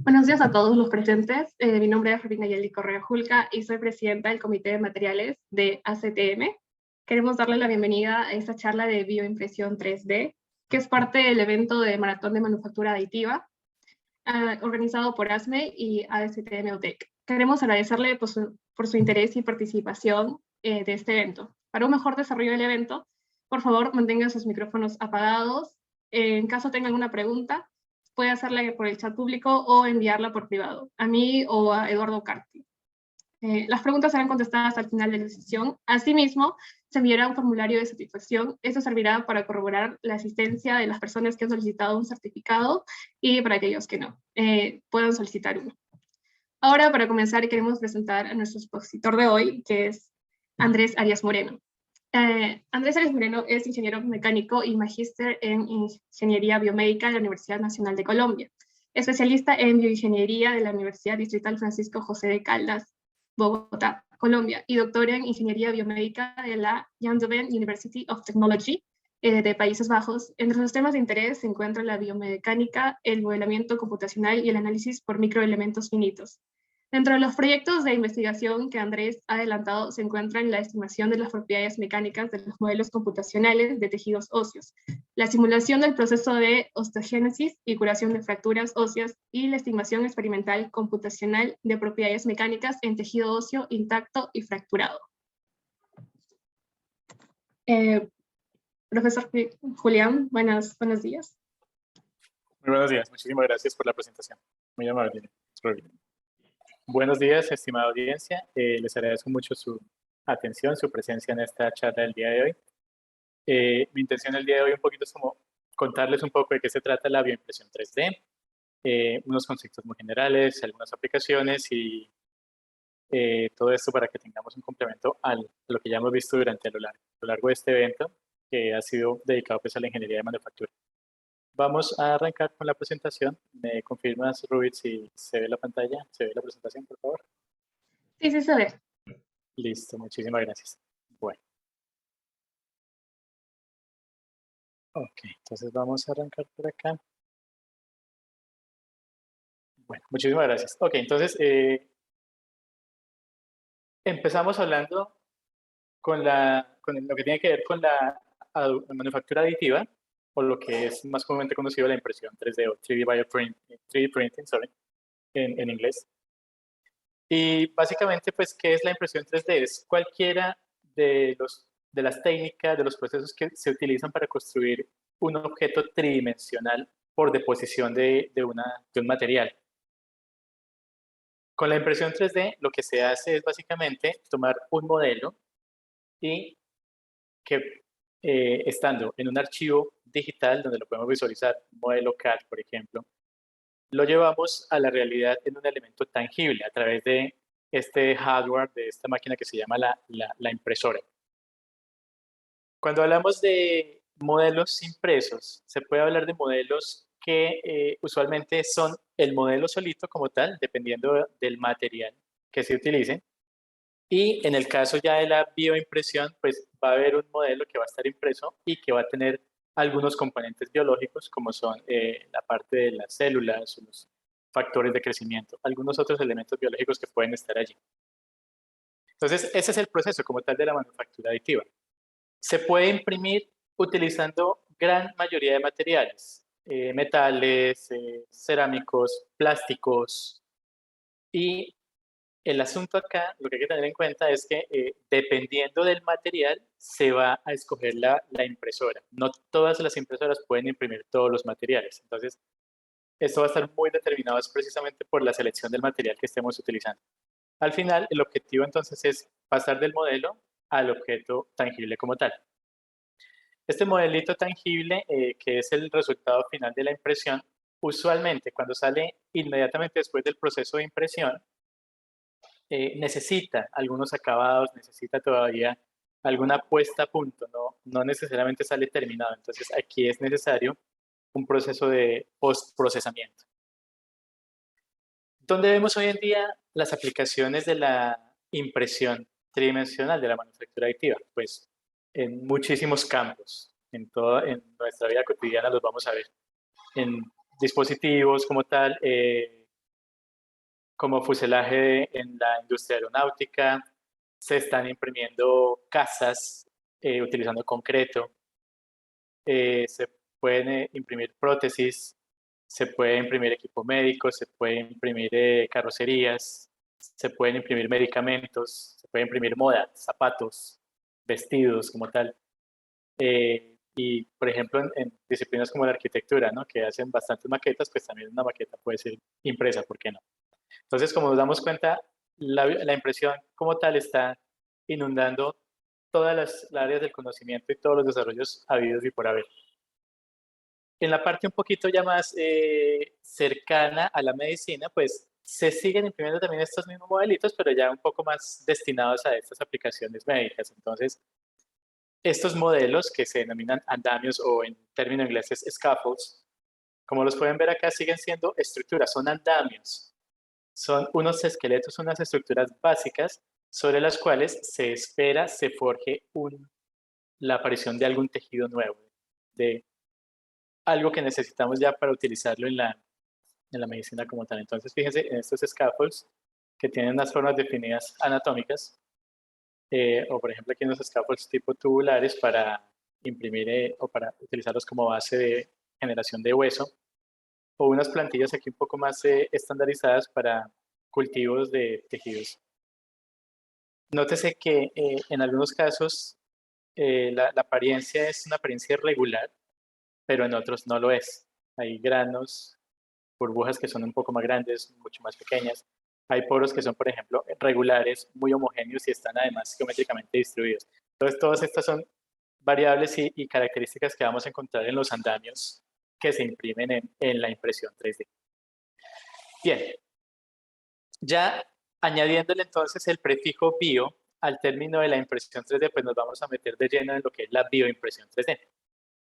Buenos días a todos los presentes. Mi nombre es Rubina Yeli Correa Julca y soy presidenta del Comité de Materiales de ACTM. Queremos darle la bienvenida a esta charla de bioimpresión 3D, que es parte del evento de Maratón de Manufactura Aditiva, organizado por ASME y ASTM UTEC. Queremos agradecerle por su interés y participación de este evento. Para un mejor desarrollo del evento, por favor, mantengan sus micrófonos apagados. En caso tenga alguna pregunta, puede hacerla por el chat público o enviarla por privado, a mí o a Eduardo Carti. Las preguntas serán contestadas al final de la sesión. Asimismo, se enviará un formulario de satisfacción. Esto servirá para corroborar la asistencia de las personas que han solicitado un certificado y para aquellos que no, puedan solicitar uno. Ahora, para comenzar, queremos presentar a nuestro expositor de hoy, que es Andrés Arias Moreno. Andrés Arias Moreno es ingeniero mecánico y magíster en Ingeniería Biomédica de la Universidad Nacional de Colombia, especialista en bioingeniería de la Universidad Distrital Francisco José de Caldas, Bogotá, Colombia, y doctor en Ingeniería Biomédica de la Eindhoven University of Technology de Países Bajos. Entre sus temas de interés se encuentra la biomecánica, el modelamiento computacional y el análisis por microelementos finitos. Dentro de los proyectos de investigación que Andrés ha adelantado se encuentran la estimación de las propiedades mecánicas de los modelos computacionales de tejidos óseos, la simulación del proceso de osteogénesis y curación de fracturas óseas y la estimación experimental computacional de propiedades mecánicas en tejido óseo intacto y fracturado. Profesor Julián, buenos días. Muy buenos días, muchísimas gracias por la presentación. Muy amable. Buenos días, estimada audiencia. Les agradezco mucho su atención, su presencia en esta charla del día de hoy. Mi intención el día de hoy un poquito es como contarles un poco de qué se trata la bioimpresión 3D, unos conceptos muy generales, algunas aplicaciones y todo esto para que tengamos un complemento a lo que ya hemos visto durante a lo largo de este evento, que ha sido dedicado pues a la ingeniería de manufactura. Vamos a arrancar con la presentación. ¿Me confirmas, Rubit, si se ve la pantalla? ¿Se ve la presentación, por favor? Sí, sí se ve. Listo, muchísimas gracias. Bueno. Ok, entonces vamos a arrancar por acá. Bueno, muchísimas gracias. Ok, entonces empezamos hablando con lo que tiene que ver con la manufactura aditiva, o lo que es más comúnmente conocido la impresión 3D o 3D printing, sorry, en inglés. Y básicamente, pues, ¿qué es la impresión 3D? Es cualquiera de las técnicas, de los procesos que se utilizan para construir un objeto tridimensional por deposición de un material. Con la impresión 3D, lo que se hace es básicamente tomar un modelo y que estando en un archivo digital donde lo podemos visualizar, un modelo CAD, por ejemplo, lo llevamos a la realidad en un elemento tangible a través de este hardware, de esta máquina que se llama la impresora. Cuando hablamos de modelos impresos, se puede hablar de modelos que usualmente son el modelo solito como tal, dependiendo del material que se utilice. Y en el caso ya de la bioimpresión, pues va a haber un modelo que va a estar impreso y que va a tener algunos componentes biológicos, como son la parte de las células, los factores de crecimiento, algunos otros elementos biológicos que pueden estar allí. Entonces, ese es el proceso como tal de la manufactura aditiva. Se puede imprimir utilizando gran mayoría de materiales, metales, cerámicos, plásticos, y el asunto acá, lo que hay que tener en cuenta es que dependiendo del material se va a escoger la impresora. No todas las impresoras pueden imprimir todos los materiales. Entonces, esto va a estar muy determinado precisamente por la selección del material que estemos utilizando. Al final, el objetivo entonces es pasar del modelo al objeto tangible como tal. Este modelito tangible, que es el resultado final de la impresión, usualmente cuando sale inmediatamente después del proceso de impresión, necesita algunos acabados, necesita todavía alguna puesta a punto, no necesariamente sale terminado. Entonces aquí es necesario un proceso de postprocesamiento. ¿Dónde vemos hoy en día las aplicaciones de la impresión tridimensional de la manufactura aditiva? Pues en muchísimos campos, en nuestra vida cotidiana los vamos a ver. En dispositivos como tal, como fuselaje en la industria aeronáutica, se están imprimiendo casas utilizando concreto, se pueden imprimir prótesis, se puede imprimir equipo médico, se puede imprimir carrocerías, se pueden imprimir medicamentos, se puede imprimir moda, zapatos, vestidos como tal. Y, por ejemplo, en disciplinas como la arquitectura, ¿no? Que hacen bastantes maquetas, pues también una maqueta puede ser impresa, ¿por qué no? Entonces, como nos damos cuenta, la impresión como tal está inundando todas las áreas del conocimiento y todos los desarrollos habidos y por haber. En la parte un poquito ya más cercana a la medicina, pues se siguen imprimiendo también estos mismos modelitos, pero ya un poco más destinados a estas aplicaciones médicas. Entonces, estos modelos que se denominan andamios o en término inglés scaffolds, como los pueden ver acá, siguen siendo estructuras, son andamios. Son unos esqueletos, unas estructuras básicas sobre las cuales se espera se forje la aparición de algún tejido nuevo, de algo que necesitamos ya para utilizarlo en la medicina como tal. Entonces, fíjense en estos scaffolds que tienen unas formas definidas anatómicas, o por ejemplo aquí en los scaffolds tipo tubulares para imprimir o para utilizarlos como base de generación de hueso, o unas plantillas aquí un poco más estandarizadas para cultivos de tejidos. Nótese que en algunos casos la apariencia es una apariencia irregular, pero en otros no lo es. Hay granos, burbujas que son un poco más grandes, mucho más pequeñas. Hay poros que son, por ejemplo, regulares, muy homogéneos y están además geométricamente distribuidos. Entonces, todas estas son variables y características que vamos a encontrar en los andamios que se imprimen en la impresión 3D. Bien, ya añadiéndole entonces el prefijo bio al término de la impresión 3D, pues nos vamos a meter de lleno en lo que es la bioimpresión 3D.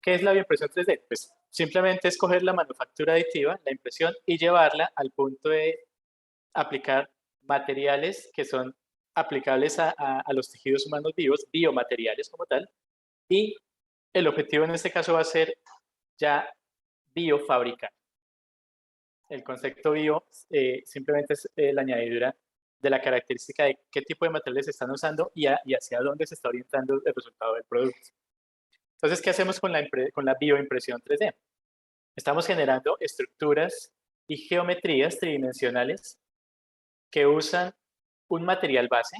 ¿Qué es la bioimpresión 3D? Pues simplemente es coger la manufactura aditiva, la impresión, y llevarla al punto de aplicar materiales que son aplicables a los tejidos humanos vivos, biomateriales como tal, y el objetivo en este caso va a ser ya biofabricar. El concepto bio simplemente es la añadidura de la característica de qué tipo de materiales se están usando y hacia dónde se está orientando el resultado del producto. Entonces, ¿qué hacemos con la bioimpresión 3D? Estamos generando estructuras y geometrías tridimensionales que usan un material base,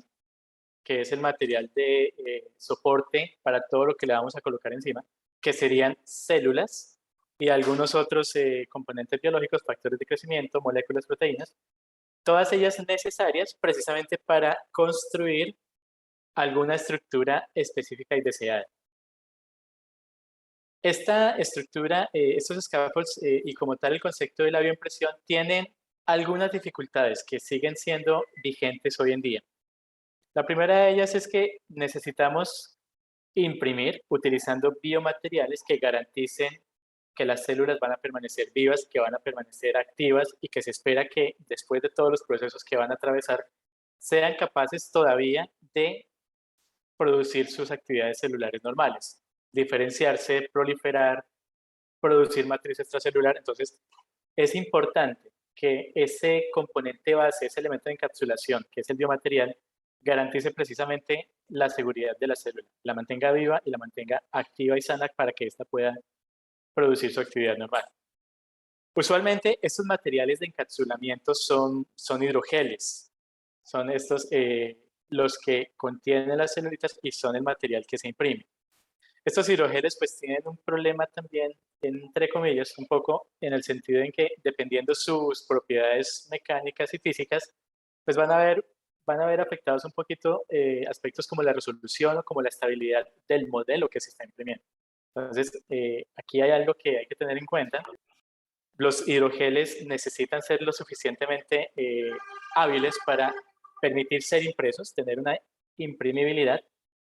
que es el material de soporte para todo lo que le vamos a colocar encima, que serían células y algunos otros componentes biológicos, factores de crecimiento, moléculas, proteínas, todas ellas necesarias precisamente para construir alguna estructura específica y deseada. Esta estructura, estos scaffolds y como tal el concepto de la bioimpresión tienen algunas dificultades que siguen siendo vigentes hoy en día. La primera de ellas es que necesitamos imprimir utilizando biomateriales que garanticen que las células van a permanecer vivas, que van a permanecer activas y que se espera que después de todos los procesos que van a atravesar sean capaces todavía de producir sus actividades celulares normales, diferenciarse, proliferar, producir matriz extracelular. Entonces, es importante que ese componente base, ese elemento de encapsulación, que es el biomaterial, garantice precisamente la seguridad de la célula, la mantenga viva y la mantenga activa y sana para que ésta pueda producir su actividad normal. Usualmente estos materiales de encapsulamiento son hidrogeles, son estos los que contienen las celulitas y son el material que se imprime. Estos hidrogeles pues tienen un problema también, entre comillas, un poco en el sentido en que dependiendo sus propiedades mecánicas y físicas, pues van a ver afectados un poquito aspectos como la resolución o como la estabilidad del modelo que se está imprimiendo. Entonces, aquí hay algo que hay que tener en cuenta. Los hidrogeles necesitan ser lo suficientemente hábiles para permitir ser impresos, tener una imprimibilidad,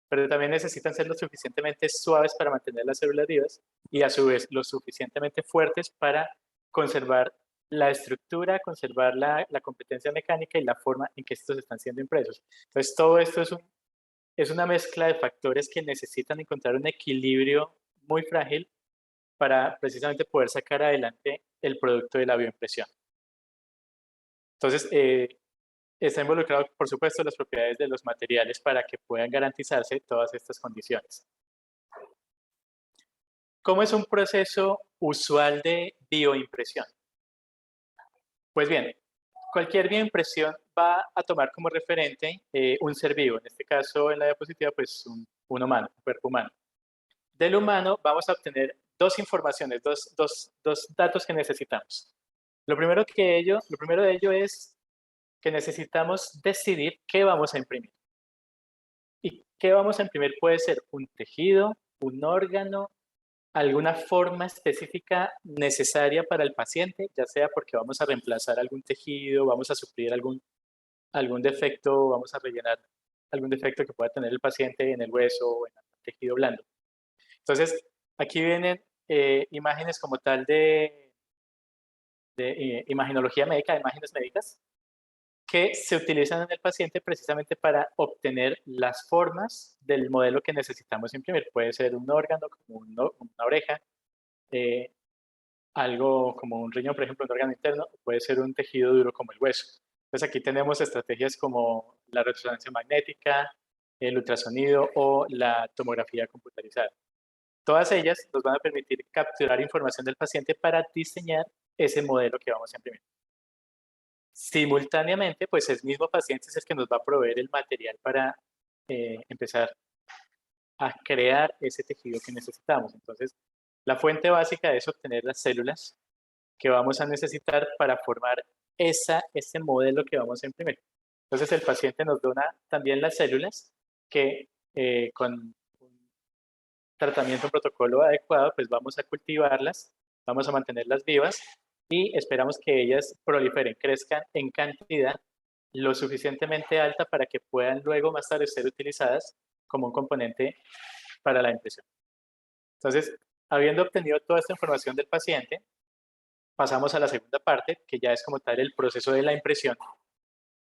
pero también necesitan ser lo suficientemente suaves para mantener las células vivas y a su vez lo suficientemente fuertes para conservar la estructura, conservar la competencia mecánica y la forma en que estos están siendo impresos. Entonces, todo esto es una mezcla de factores que necesitan encontrar un equilibrio muy frágil para precisamente poder sacar adelante el producto de la bioimpresión. Entonces, está involucrado, por supuesto, las propiedades de los materiales para que puedan garantizarse todas estas condiciones. ¿Cómo es un proceso usual de bioimpresión? Pues bien, cualquier bioimpresión va a tomar como referente un ser vivo, en este caso en la diapositiva, pues un humano, un cuerpo humano. Del humano vamos a obtener dos informaciones, dos datos que necesitamos. Lo primero de ello es que necesitamos decidir qué vamos a imprimir. ¿Y qué vamos a imprimir? Puede ser un tejido, un órgano, alguna forma específica necesaria para el paciente, ya sea porque vamos a reemplazar algún tejido, vamos a suplir algún defecto, vamos a rellenar algún defecto que pueda tener el paciente en el hueso o en el tejido blando. Entonces, aquí vienen imágenes como tal de imaginología médica, imágenes médicas, que se utilizan en el paciente precisamente para obtener las formas del modelo que necesitamos imprimir. Puede ser un órgano, como una oreja, algo como un riñón, por ejemplo, un órgano interno, puede ser un tejido duro como el hueso. Entonces aquí tenemos estrategias como la resonancia magnética, el ultrasonido o la tomografía computarizada. Todas ellas nos van a permitir capturar información del paciente para diseñar ese modelo que vamos a imprimir. Simultáneamente, pues el mismo paciente es el que nos va a proveer el material para empezar a crear ese tejido que necesitamos. Entonces, la fuente básica es obtener las células que vamos a necesitar para formar ese modelo que vamos a imprimir. Entonces, el paciente nos dona también las células que con un tratamiento, un protocolo adecuado, pues vamos a cultivarlas, vamos a mantenerlas vivas y esperamos que ellas proliferen, crezcan en cantidad lo suficientemente alta para que puedan luego más tarde ser utilizadas como un componente para la impresión. Entonces, habiendo obtenido toda esta información del paciente, pasamos a la segunda parte, que ya es como tal el proceso de la impresión.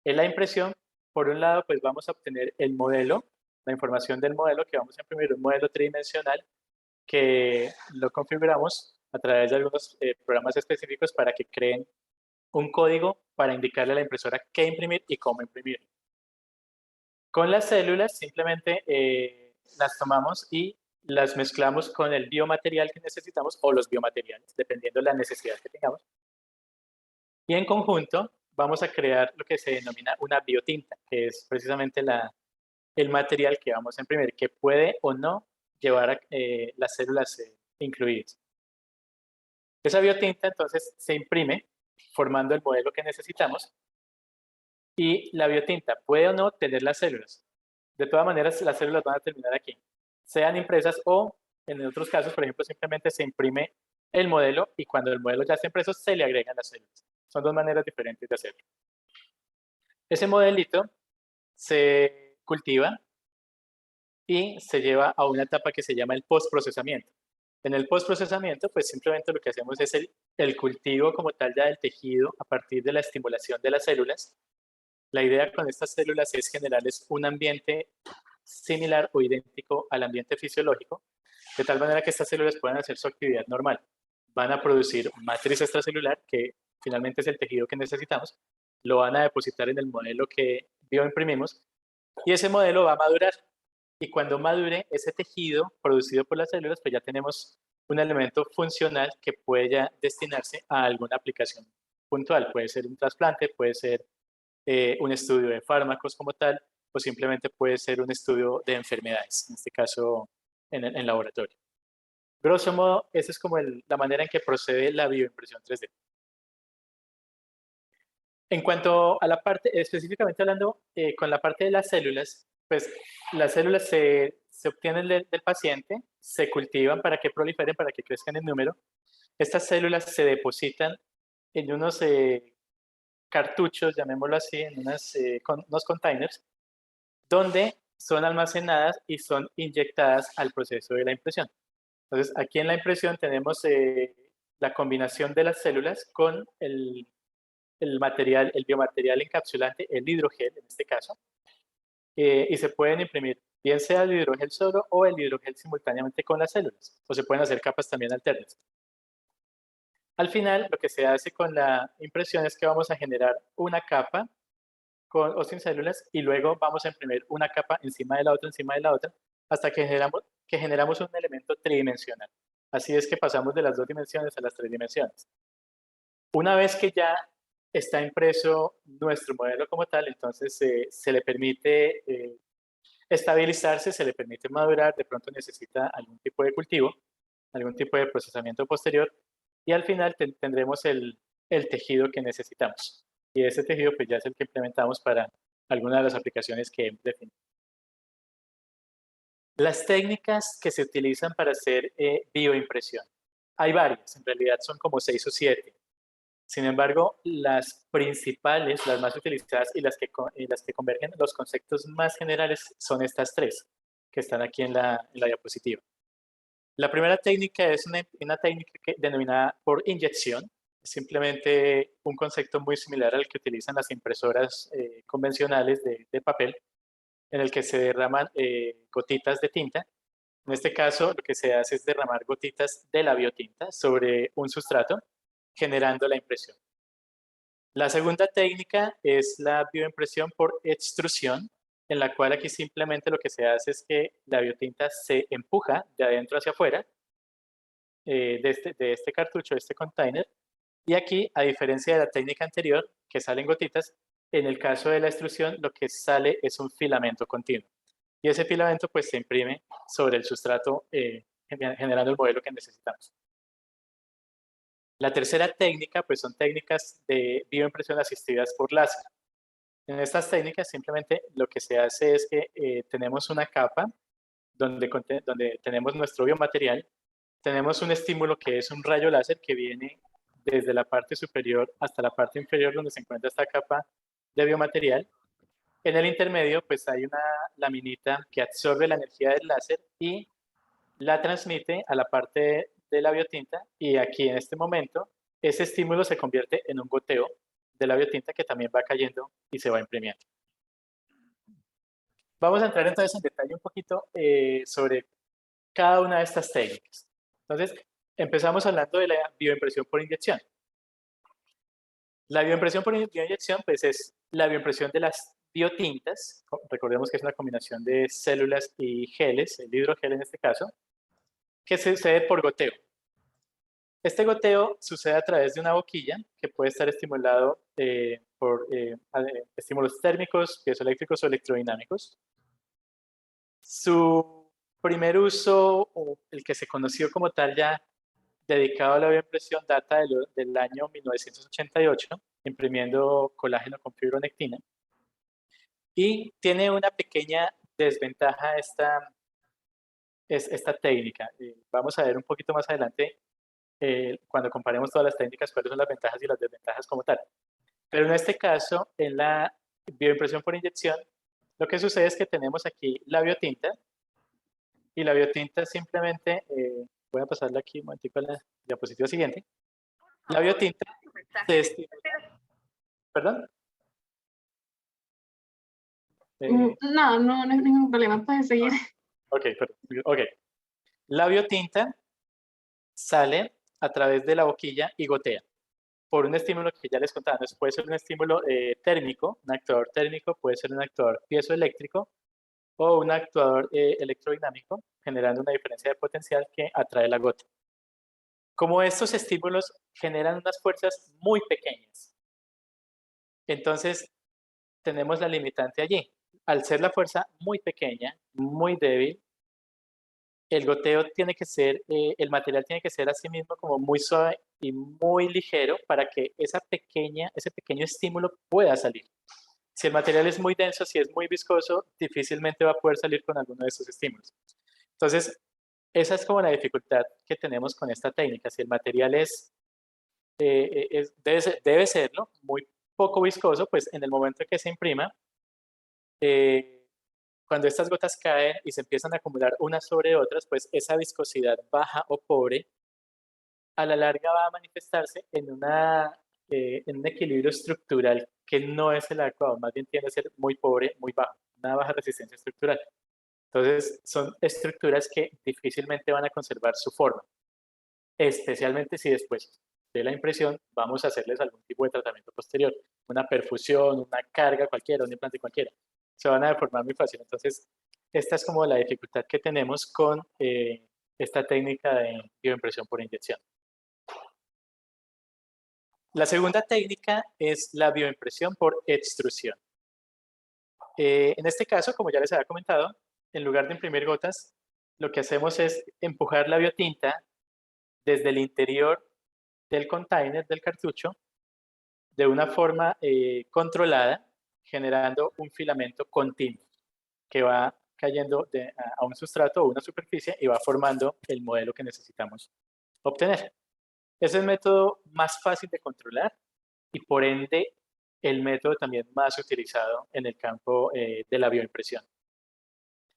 En la impresión, por un lado, pues vamos a obtener el modelo, la información del modelo que vamos a imprimir, un modelo tridimensional que lo configuramos a través de algunos programas específicos para que creen un código para indicarle a la impresora qué imprimir y cómo imprimir. Con las células simplemente las tomamos y las mezclamos con el biomaterial que necesitamos o los biomateriales, dependiendo de la necesidad que tengamos. Y en conjunto vamos a crear lo que se denomina una biotinta, que es precisamente el material que vamos a imprimir, que puede o no llevar a, las células incluidas. Esa biotinta entonces se imprime formando el modelo que necesitamos y la biotinta puede o no tener las células. De todas maneras, las células van a terminar aquí, sean impresas o en otros casos, por ejemplo, simplemente se imprime el modelo y cuando el modelo ya está impreso se le agregan las células. Son dos maneras diferentes de hacerlo. Ese modelito se cultiva y se lleva a una etapa que se llama el postprocesamiento. En el postprocesamiento, pues simplemente lo que hacemos es el cultivo como tal ya del tejido a partir de la estimulación de las células. La idea con estas células es generarles un ambiente similar o idéntico al ambiente fisiológico, de tal manera que estas células puedan hacer su actividad normal. Van a producir matriz extracelular, que finalmente es el tejido que necesitamos, lo van a depositar en el modelo que bioimprimimos y ese modelo va a madurar. Y cuando madure ese tejido producido por las células, pues ya tenemos un elemento funcional que puede ya destinarse a alguna aplicación puntual. Puede ser un trasplante, puede ser un estudio de fármacos como tal, o simplemente puede ser un estudio de enfermedades, en este caso en laboratorio. Grosso modo, esa es como la manera en que procede la bioimpresión 3D. En cuanto a la parte, específicamente hablando con la parte de las células, pues las células se obtienen del paciente, se cultivan para que proliferen, para que crezcan en número. Estas células se depositan en unos cartuchos, llamémoslo así, en unos containers, donde son almacenadas y son inyectadas al proceso de la impresión. Entonces, aquí en la impresión tenemos la combinación de las células con el biomaterial encapsulante, el hidrogel en este caso, y se pueden imprimir bien sea el hidrogel solo o el hidrogel simultáneamente con las células, o se pueden hacer capas también alternas. Al final, lo que se hace con la impresión es que vamos a generar una capa con o sin células y luego vamos a imprimir una capa encima de la otra, hasta que generamos un elemento tridimensional. Así es que pasamos de las 2 dimensiones a las 3 dimensiones. Una vez que ya está impreso nuestro modelo como tal, entonces se le permite estabilizarse, se le permite madurar, de pronto necesita algún tipo de cultivo, algún tipo de procesamiento posterior, y al final tendremos el tejido que necesitamos. Y ese tejido pues ya es el que implementamos para algunas de las aplicaciones que hemos definido. Las técnicas que se utilizan para hacer bioimpresión. Hay varias, en realidad son como 6 o 7. Sin embargo, las principales, las más utilizadas y las que convergen los conceptos más generales son estas 3 que están aquí en la diapositiva. La primera técnica es una técnica denominada por inyección. Es simplemente un concepto muy similar al que utilizan las impresoras convencionales de papel, en el que se derraman gotitas de tinta. En este caso, lo que se hace es derramar gotitas de la biotinta sobre un sustrato, generando la impresión. La segunda técnica es la bioimpresión por extrusión, en la cual aquí simplemente lo que se hace es que la biotinta se empuja de adentro hacia afuera de este cartucho, de este container, y aquí, a diferencia de la técnica anterior, que salen gotitas, en el caso de la extrusión lo que sale es un filamento continuo. Y ese filamento pues se imprime sobre el sustrato generando el modelo que necesitamos. La tercera técnica pues son técnicas de bioimpresión asistidas por láser. En estas técnicas simplemente lo que se hace es que tenemos una capa donde tenemos nuestro biomaterial, tenemos un estímulo que es un rayo láser que viene desde la parte superior hasta la parte inferior donde se encuentra esta capa de biomaterial. En el intermedio pues hay una laminita que absorbe la energía del láser y la transmite a la parte de la biotinta, y aquí en este momento ese estímulo se convierte en un goteo de la biotinta que también va cayendo y se va imprimiendo. Vamos a entrar entonces en detalle un poquito sobre cada una de estas técnicas. Entonces, empezamos hablando de la bioimpresión por inyección. La bioimpresión por bioinyección pues es la bioimpresión de las biotintas. Recordemos que es una combinación de células y geles, el hidrogel en este caso, que sucede por goteo. Este goteo sucede a través de una boquilla que puede estar estimulado por estímulos térmicos, piezoeléctricos o electrodinámicos. Su primer uso, o el que se conoció como tal ya dedicado a la bioimpresión, data del año 1988, imprimiendo colágeno con fibronectina. Y tiene una pequeña desventaja esta técnica. Vamos a ver un poquito más adelante, cuando comparemos todas las técnicas, cuáles son las ventajas y las desventajas como tal. Pero en este caso, en la bioimpresión por inyección, lo que sucede es que tenemos aquí la biotinta, y la biotinta simplemente, voy a pasarla aquí un momentico a la diapositiva siguiente. La biotinta se estimula. ¿Perdón? No hay ningún problema, puedes seguir. Ok, perdón. Ok. La biotinta sale a través de la boquilla y gotea por un estímulo que ya les contaba. Entonces, puede ser un estímulo térmico, un actuador térmico, puede ser un actuador piezoeléctrico o un actuador electrodinámico, generando una diferencia de potencial que atrae la gota. Como estos estímulos generan unas fuerzas muy pequeñas, entonces tenemos la limitante allí. Al ser la fuerza muy pequeña, muy débil, el goteo tiene que ser, el material tiene que ser así mismo como muy suave y muy ligero para que ese pequeño estímulo pueda salir. Si el material es muy denso, si es muy viscoso, difícilmente va a poder salir con alguno de esos estímulos. Entonces, esa es como la dificultad que tenemos con esta técnica. Si el material debe serlo, muy poco viscoso, pues en el momento en que se imprima, cuando estas gotas caen y se empiezan a acumular unas sobre otras, pues esa viscosidad baja o pobre, a la larga va a manifestarse en un equilibrio estructural que no es el adecuado, más bien tiende a ser muy pobre, muy bajo, una baja resistencia estructural. Entonces, son estructuras que difícilmente van a conservar su forma, especialmente si después de la impresión, vamos a hacerles algún tipo de tratamiento posterior, una perfusión, una carga cualquiera, un implante cualquiera. Se van a deformar muy fácil. Entonces, esta es como la dificultad que tenemos con esta técnica de bioimpresión por inyección. La segunda técnica es la bioimpresión por extrusión. En este caso, como ya les había comentado, en lugar de imprimir gotas, lo que hacemos es empujar la biotinta desde el interior del container, del cartucho, de una forma controlada, generando un filamento continuo que va cayendo a un sustrato o una superficie y va formando el modelo que necesitamos obtener. Es el método más fácil de controlar y por ende el método también más utilizado en el campo de la bioimpresión.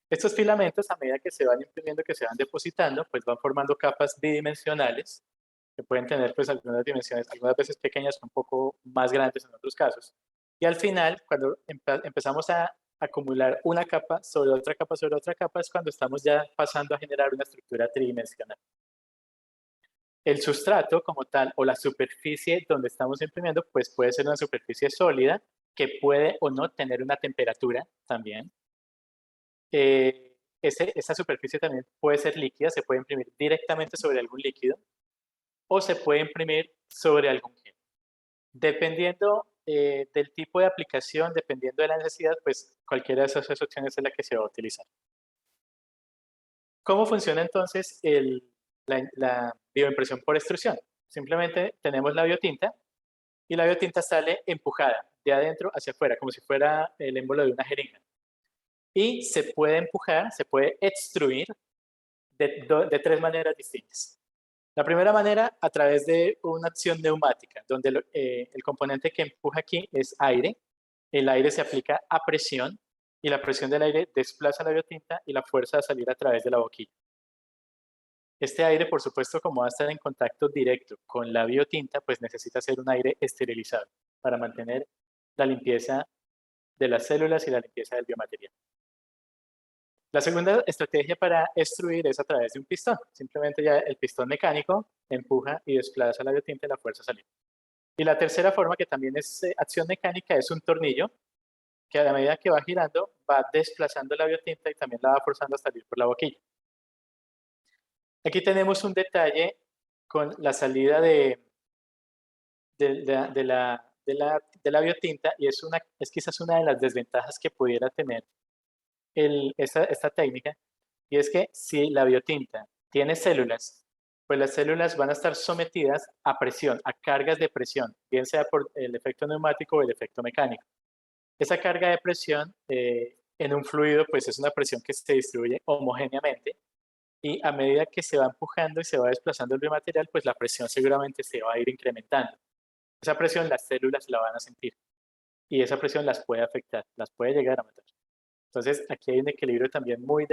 Estos filamentos, a medida que se van imprimiendo, que se van depositando, pues van formando capas bidimensionales que pueden tener pues algunas dimensiones, algunas veces pequeñas, un poco más grandes en otros casos. Y al final, cuando empezamos a acumular una capa sobre otra capa sobre otra capa, es cuando estamos ya pasando a generar una estructura tridimensional. El sustrato como tal o la superficie donde estamos imprimiendo, pues puede ser una superficie sólida que puede o no tener una temperatura también. Esa superficie también puede ser líquida, se puede imprimir directamente sobre algún líquido o se puede imprimir sobre algún gel. Dependiendo del tipo de aplicación, dependiendo de la necesidad, pues cualquiera de esas opciones es la que se va a utilizar. ¿Cómo funciona entonces la bioimpresión por extrusión? Simplemente tenemos la biotinta y la biotinta sale empujada de adentro hacia afuera, como si fuera el émbolo de una jeringa. Y se puede empujar, se puede extruir de tres maneras distintas. La primera manera, a través de una acción neumática, donde el componente que empuja aquí es aire. El aire se aplica a presión y la presión del aire desplaza la biotinta y la fuerza a salir a través de la boquilla. Este aire, por supuesto, como va a estar en contacto directo con la biotinta, pues necesita ser un aire esterilizado para mantener la limpieza de las células y la limpieza del biomaterial. La segunda estrategia para extruir es a través de un pistón. Simplemente ya el pistón mecánico empuja y desplaza la biotinta y la fuerza a salir. Y la tercera forma, que también es acción mecánica, es un tornillo que a la medida que va girando va desplazando la biotinta y también la va forzando a salir por la boquilla. Aquí tenemos un detalle con la salida de la biotinta y es quizás una de las desventajas que pudiera tener esta técnica, y es que si la biotinta tiene células, pues las células van a estar sometidas a presión, a cargas de presión, bien sea por el efecto neumático o el efecto mecánico. Esa carga de presión en un fluido, pues es una presión que se distribuye homogéneamente y a medida que se va empujando y se va desplazando el biomaterial, pues la presión seguramente se va a ir incrementando. Esa presión las células la van a sentir y esa presión las puede afectar, las puede llegar a matar. Entonces, aquí hay un equilibrio también muy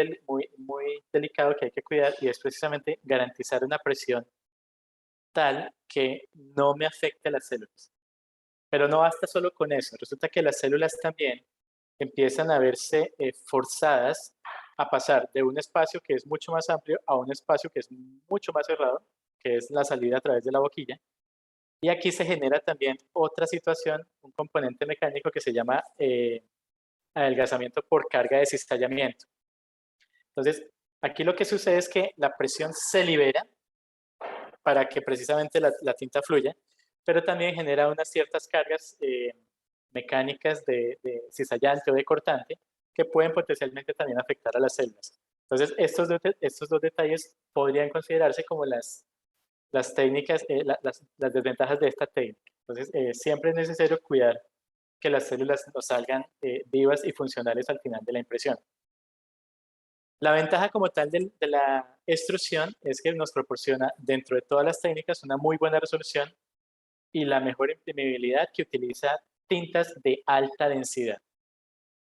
delicado que hay que cuidar y es precisamente garantizar una presión tal que no me afecte a las células. Pero no basta solo con eso. Resulta que las células también empiezan a verse forzadas a pasar de un espacio que es mucho más amplio a un espacio que es mucho más cerrado, que es la salida a través de la boquilla. Y aquí se genera también otra situación, un componente mecánico que se llama adelgazamiento por carga de cizallamiento. Entonces, aquí lo que sucede es que la presión se libera para que precisamente la tinta fluya, pero también genera unas ciertas cargas mecánicas de cizallante o de cortante que pueden potencialmente también afectar a las células. Entonces, estos dos detalles podrían considerarse como las técnicas, las desventajas de esta técnica. Entonces, siempre es necesario cuidar que las células nos salgan vivas y funcionales al final de la impresión. La ventaja como tal de la extrusión es que nos proporciona dentro de todas las técnicas una muy buena resolución y la mejor imprimibilidad que utiliza tintas de alta densidad.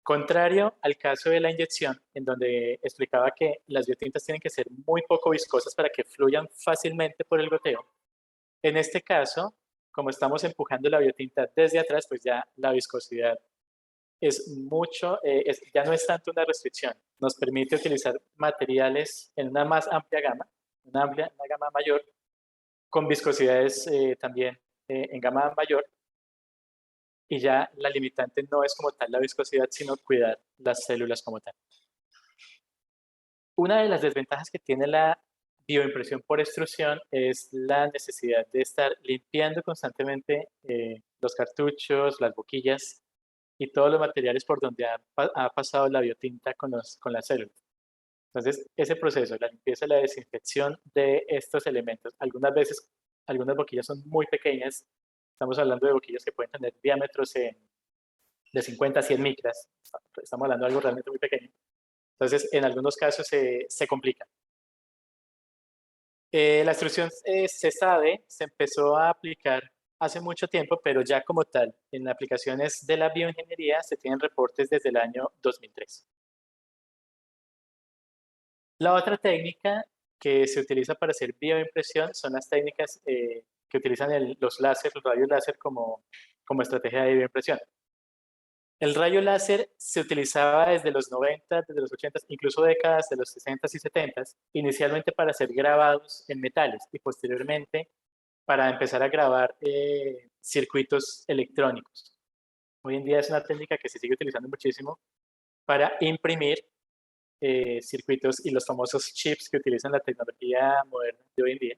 Contrario al caso de la inyección, en donde explicaba que las biotintas tienen que ser muy poco viscosas para que fluyan fácilmente por el goteo. En este caso, como estamos empujando la biotinta desde atrás, pues ya la viscosidad es mucho, ya no es tanto una restricción. Nos permite utilizar materiales en una más amplia gama, una gama mayor, con viscosidades también en gama mayor, y ya la limitante no es como tal la viscosidad, sino cuidar las células como tal. Una de las desventajas que tiene la bioimpresión por extrusión es la necesidad de estar limpiando constantemente los cartuchos, las boquillas y todos los materiales por donde ha pasado la biotinta con las células. Entonces, ese proceso, la limpieza y la desinfección de estos elementos, algunas veces, algunas boquillas son muy pequeñas, estamos hablando de boquillas que pueden tener diámetros de 50 a 100 micras, estamos hablando de algo realmente muy pequeño. Entonces, en algunos casos se complica. La extrusión se sabe, se empezó a aplicar hace mucho tiempo, pero ya como tal, en aplicaciones de la bioingeniería se tienen reportes desde el año 2003. La otra técnica que se utiliza para hacer bioimpresión son las técnicas que utilizan los rayos láser como estrategia de bioimpresión. El rayo láser se utilizaba desde los 90, desde los 80, incluso décadas de los 60 y 70, inicialmente para hacer grabados en metales y posteriormente para empezar a grabar circuitos electrónicos. Hoy en día es una técnica que se sigue utilizando muchísimo para imprimir circuitos y los famosos chips que utilizan la tecnología moderna de hoy en día.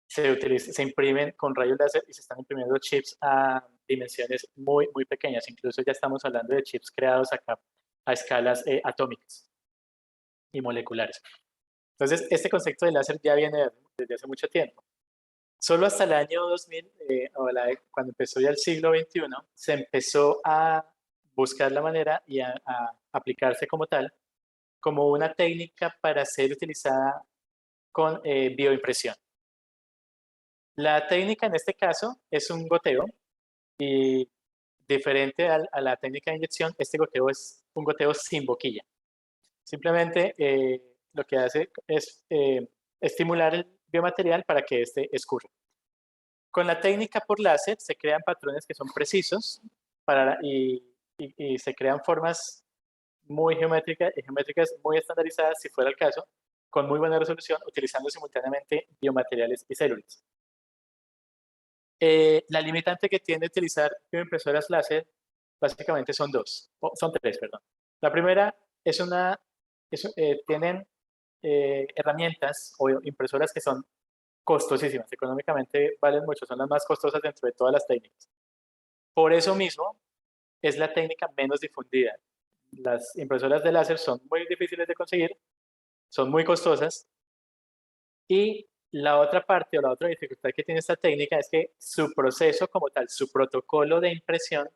Se imprimen con rayos láser y se están imprimiendo chips a dimensiones muy, muy pequeñas. Incluso ya estamos hablando de chips creados a escalas atómicas y moleculares. Entonces, este concepto de láser ya viene desde hace mucho tiempo. Solo hasta el año 2000, cuando empezó ya el siglo XXI, se empezó a buscar la manera y a aplicarse como tal, como una técnica para ser utilizada con bioimpresión. La técnica en este caso es un goteo y diferente a la técnica de inyección, este goteo es un goteo sin boquilla. Simplemente lo que hace es estimular el biomaterial para que éste escurra. Con la técnica por láser se crean patrones que son precisos y se crean formas muy geométricas, muy estandarizadas, si fuera el caso, con muy buena resolución, utilizando simultáneamente biomateriales y células. La limitante que tiene utilizar bioimpresoras láser básicamente son tres, perdón. La primera es tienen herramientas o impresoras que son costosísimas, económicamente valen mucho, son las más costosas dentro de todas las técnicas. Por eso mismo, es la técnica menos difundida. Las impresoras de láser son muy difíciles de conseguir, son muy costosas y la otra parte o la otra dificultad que tiene esta técnica es que su proceso como tal, su protocolo de impresión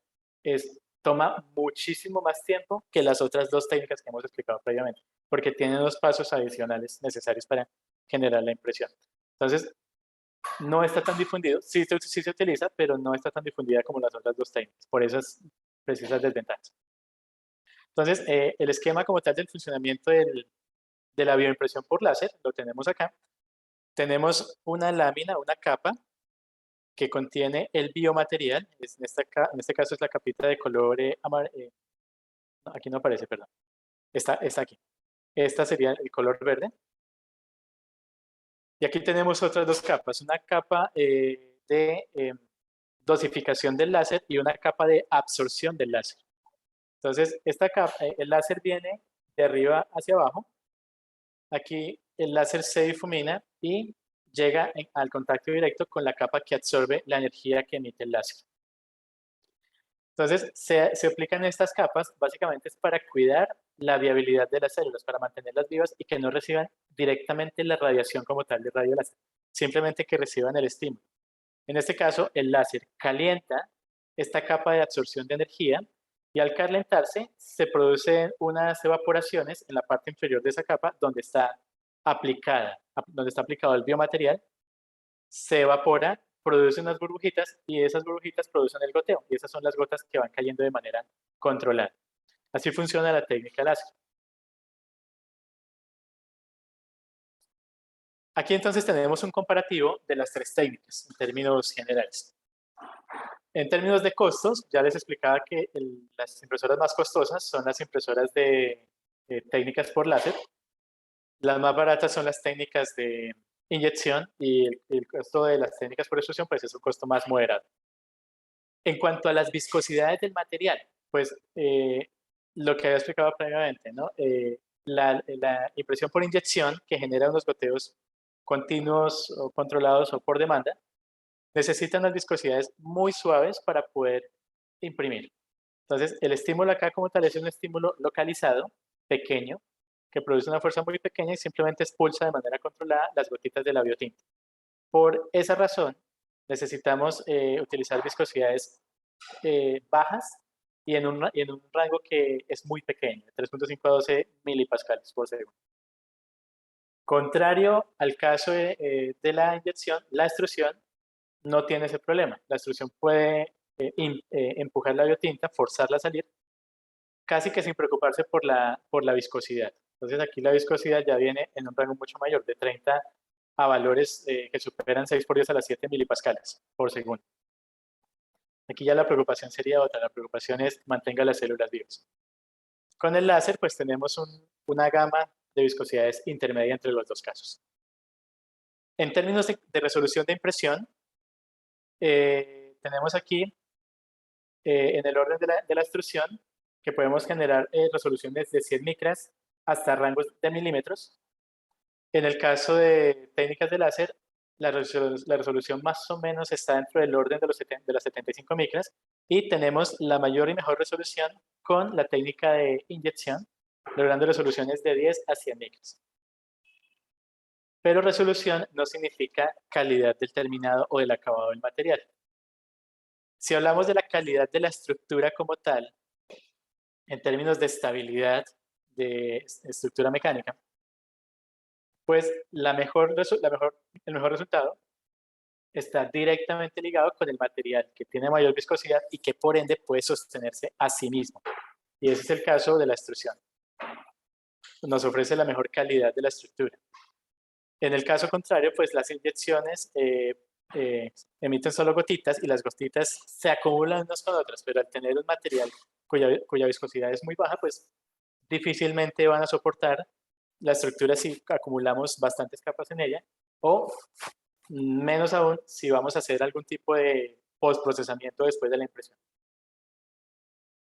toma muchísimo más tiempo que las otras dos técnicas que hemos explicado previamente, porque tiene unos pasos adicionales necesarios para generar la impresión. Entonces, no está tan difundido, sí se utiliza, pero no está tan difundida como las otras dos técnicas, por esas precisas desventajas. Entonces, el esquema como tal del funcionamiento de la bioimpresión por láser lo tenemos acá. Tenemos una lámina, una capa, que contiene el biomaterial. En este caso es la capita de color no, aquí no aparece, perdón. Está aquí. Esta sería el color verde. Y aquí tenemos otras dos capas. Una capa de dosificación del láser y una capa de absorción del láser. Entonces, esta capa, el láser viene de arriba hacia abajo. Aquí el láser se difumina y llega al contacto directo con la capa que absorbe la energía que emite el láser. Entonces, se aplican estas capas, básicamente es para cuidar la viabilidad de las células, para mantenerlas vivas y que no reciban directamente la radiación como tal de radio láser, simplemente que reciban el estímulo. En este caso, el láser calienta esta capa de absorción de energía y al calentarse se producen unas evaporaciones en la parte inferior de esa capa donde está aplicado el biomaterial, se evapora, produce unas burbujitas y esas burbujitas producen el goteo y esas son las gotas que van cayendo de manera controlada. Así funciona la técnica láser. Aquí entonces tenemos un comparativo de las tres técnicas en términos generales. En términos de costos, ya les explicaba que las impresoras más costosas son las impresoras de técnicas por láser. Las más baratas son las técnicas de inyección y el costo de las técnicas por extrusión pues es un costo más moderado. En cuanto a las viscosidades del material, pues lo que había explicado previamente, ¿no? La impresión por inyección, que genera unos goteos continuos o controlados o por demanda, necesita unas viscosidades muy suaves para poder imprimir. Entonces, el estímulo acá como tal es un estímulo localizado, pequeño, que produce una fuerza muy pequeña y simplemente expulsa de manera controlada las gotitas de la biotinta. Por esa razón, necesitamos utilizar viscosidades bajas y en un rango que es muy pequeño, 3.5 a 12 milipascales por segundo. Contrario al caso de la inyección, la extrusión no tiene ese problema. La extrusión puede empujar la biotinta, forzarla a salir, casi que sin preocuparse por la viscosidad. Entonces aquí la viscosidad ya viene en un rango mucho mayor, de 30 a valores que superan 6 por 10 a las 7 milipascales por segundo. Aquí ya la preocupación sería otra, la preocupación es mantenga las células vivas. Con el láser pues tenemos una gama de viscosidades intermedia entre los dos casos. En términos de resolución de impresión, tenemos aquí en el orden de la extrusión que podemos generar resoluciones de 100 micras hasta rangos de milímetros. En el caso de técnicas de láser, la resolución más o menos está dentro del orden de las 75 micras y tenemos la mayor y mejor resolución con la técnica de inyección, logrando resoluciones de 10 a 100 micras. Pero resolución no significa calidad del terminado o del acabado del material. Si hablamos de la calidad de la estructura como tal, en términos de estabilidad de estructura mecánica, pues el mejor resultado está directamente ligado con el material que tiene mayor viscosidad y que por ende puede sostenerse a sí mismo. Y ese es el caso de la extrusión. Nos ofrece la mejor calidad de la estructura. En el caso contrario, pues las inyecciones emiten solo gotitas y las gotitas se acumulan unas con otras, pero al tener un material cuya viscosidad es muy baja, pues difícilmente van a soportar la estructura si acumulamos bastantes capas en ella, o menos aún si vamos a hacer algún tipo de postprocesamiento después de la impresión.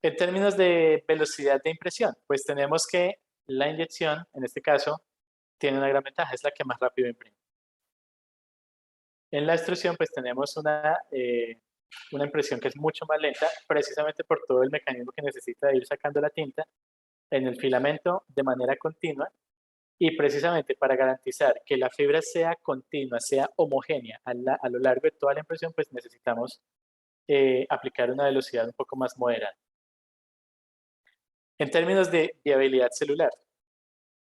En términos de velocidad de impresión, pues tenemos que la inyección, en este caso, tiene una gran ventaja, es la que más rápido imprime. En la extrusión, pues tenemos una impresión que es mucho más lenta, precisamente por todo el mecanismo que necesita de ir sacando la tinta en el filamento de manera continua, y precisamente para garantizar que la fibra sea continua, sea homogénea a lo largo de toda la impresión, pues necesitamos aplicar una velocidad un poco más moderada. En términos de viabilidad celular,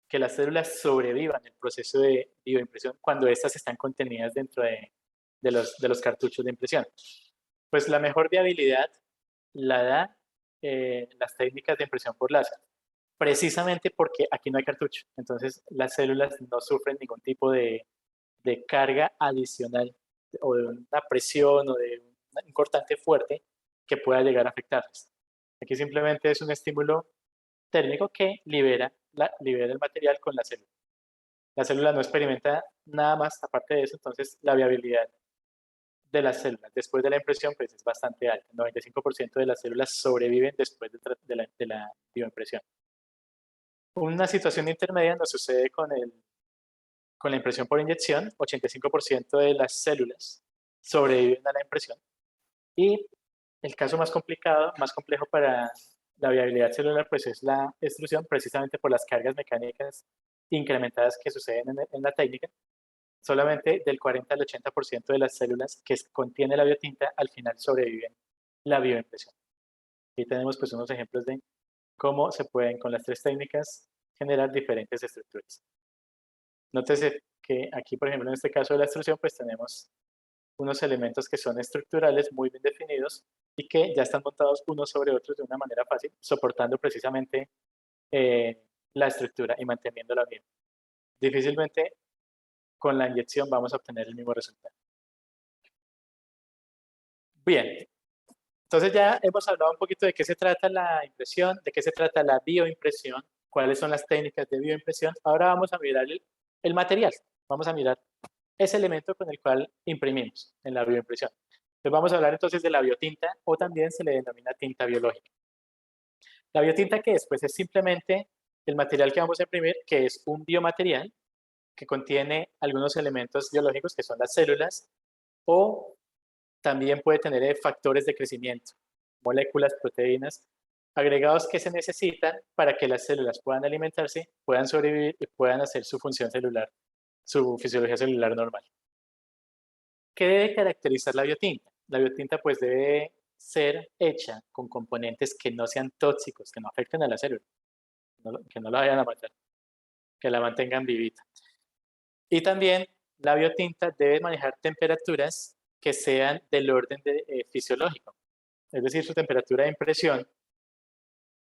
que las células sobrevivan el proceso de bioimpresión cuando estas están contenidas dentro de los cartuchos de impresión. Pues la mejor viabilidad la da las técnicas de impresión por láser, precisamente porque aquí no hay cartucho. Entonces las células no sufren ningún tipo de carga adicional o de una presión o de un cortante fuerte que pueda llegar a afectarlas. Aquí simplemente es un estímulo térmico que libera el material con la célula. La célula no experimenta nada más aparte de eso, entonces la viabilidad de las células después de la impresión pues es bastante alta. El 95% de las células sobreviven después de la bioimpresión. Una situación intermedia nos sucede con la impresión por inyección. 85% de las células sobreviven a la impresión. Y el caso más complicado, más complejo para la viabilidad celular, pues es la extrusión, precisamente por las cargas mecánicas incrementadas que suceden en la técnica. Solamente del 40 al 80% de las células que contiene la biotinta al final sobreviven la bioimpresión. Aquí tenemos pues unos ejemplos de cómo se pueden con las tres técnicas generar diferentes estructuras. Nótese que aquí, por ejemplo, en este caso de la extrusión, pues tenemos unos elementos que son estructurales muy bien definidos y que ya están montados unos sobre otros de una manera fácil, soportando precisamente la estructura y manteniéndola bien. Difícilmente con la inyección vamos a obtener el mismo resultado. Bien, entonces ya hemos hablado un poquito de qué se trata la impresión, de qué se trata la bioimpresión, cuáles son las técnicas de bioimpresión. Ahora vamos a mirar el material. Vamos a mirar ese elemento con el cual imprimimos en la bioimpresión. Entonces vamos a hablar entonces de la biotinta, o también se le denomina tinta biológica. La biotinta, ¿qué es? Pues es simplemente el material que vamos a imprimir, que es un biomaterial que contiene algunos elementos biológicos que son las células, o también puede tener factores de crecimiento, moléculas, proteínas, agregados que se necesitan para que las células puedan alimentarse, puedan sobrevivir y puedan hacer su función celular, su fisiología celular normal. ¿Qué debe caracterizar la biotinta? La biotinta pues debe ser hecha con componentes que no sean tóxicos, que no afecten a la célula, que no la vayan a matar, que la mantengan vivita. Y también la biotinta debe manejar temperaturas que sean del orden fisiológico, es decir, su temperatura de impresión.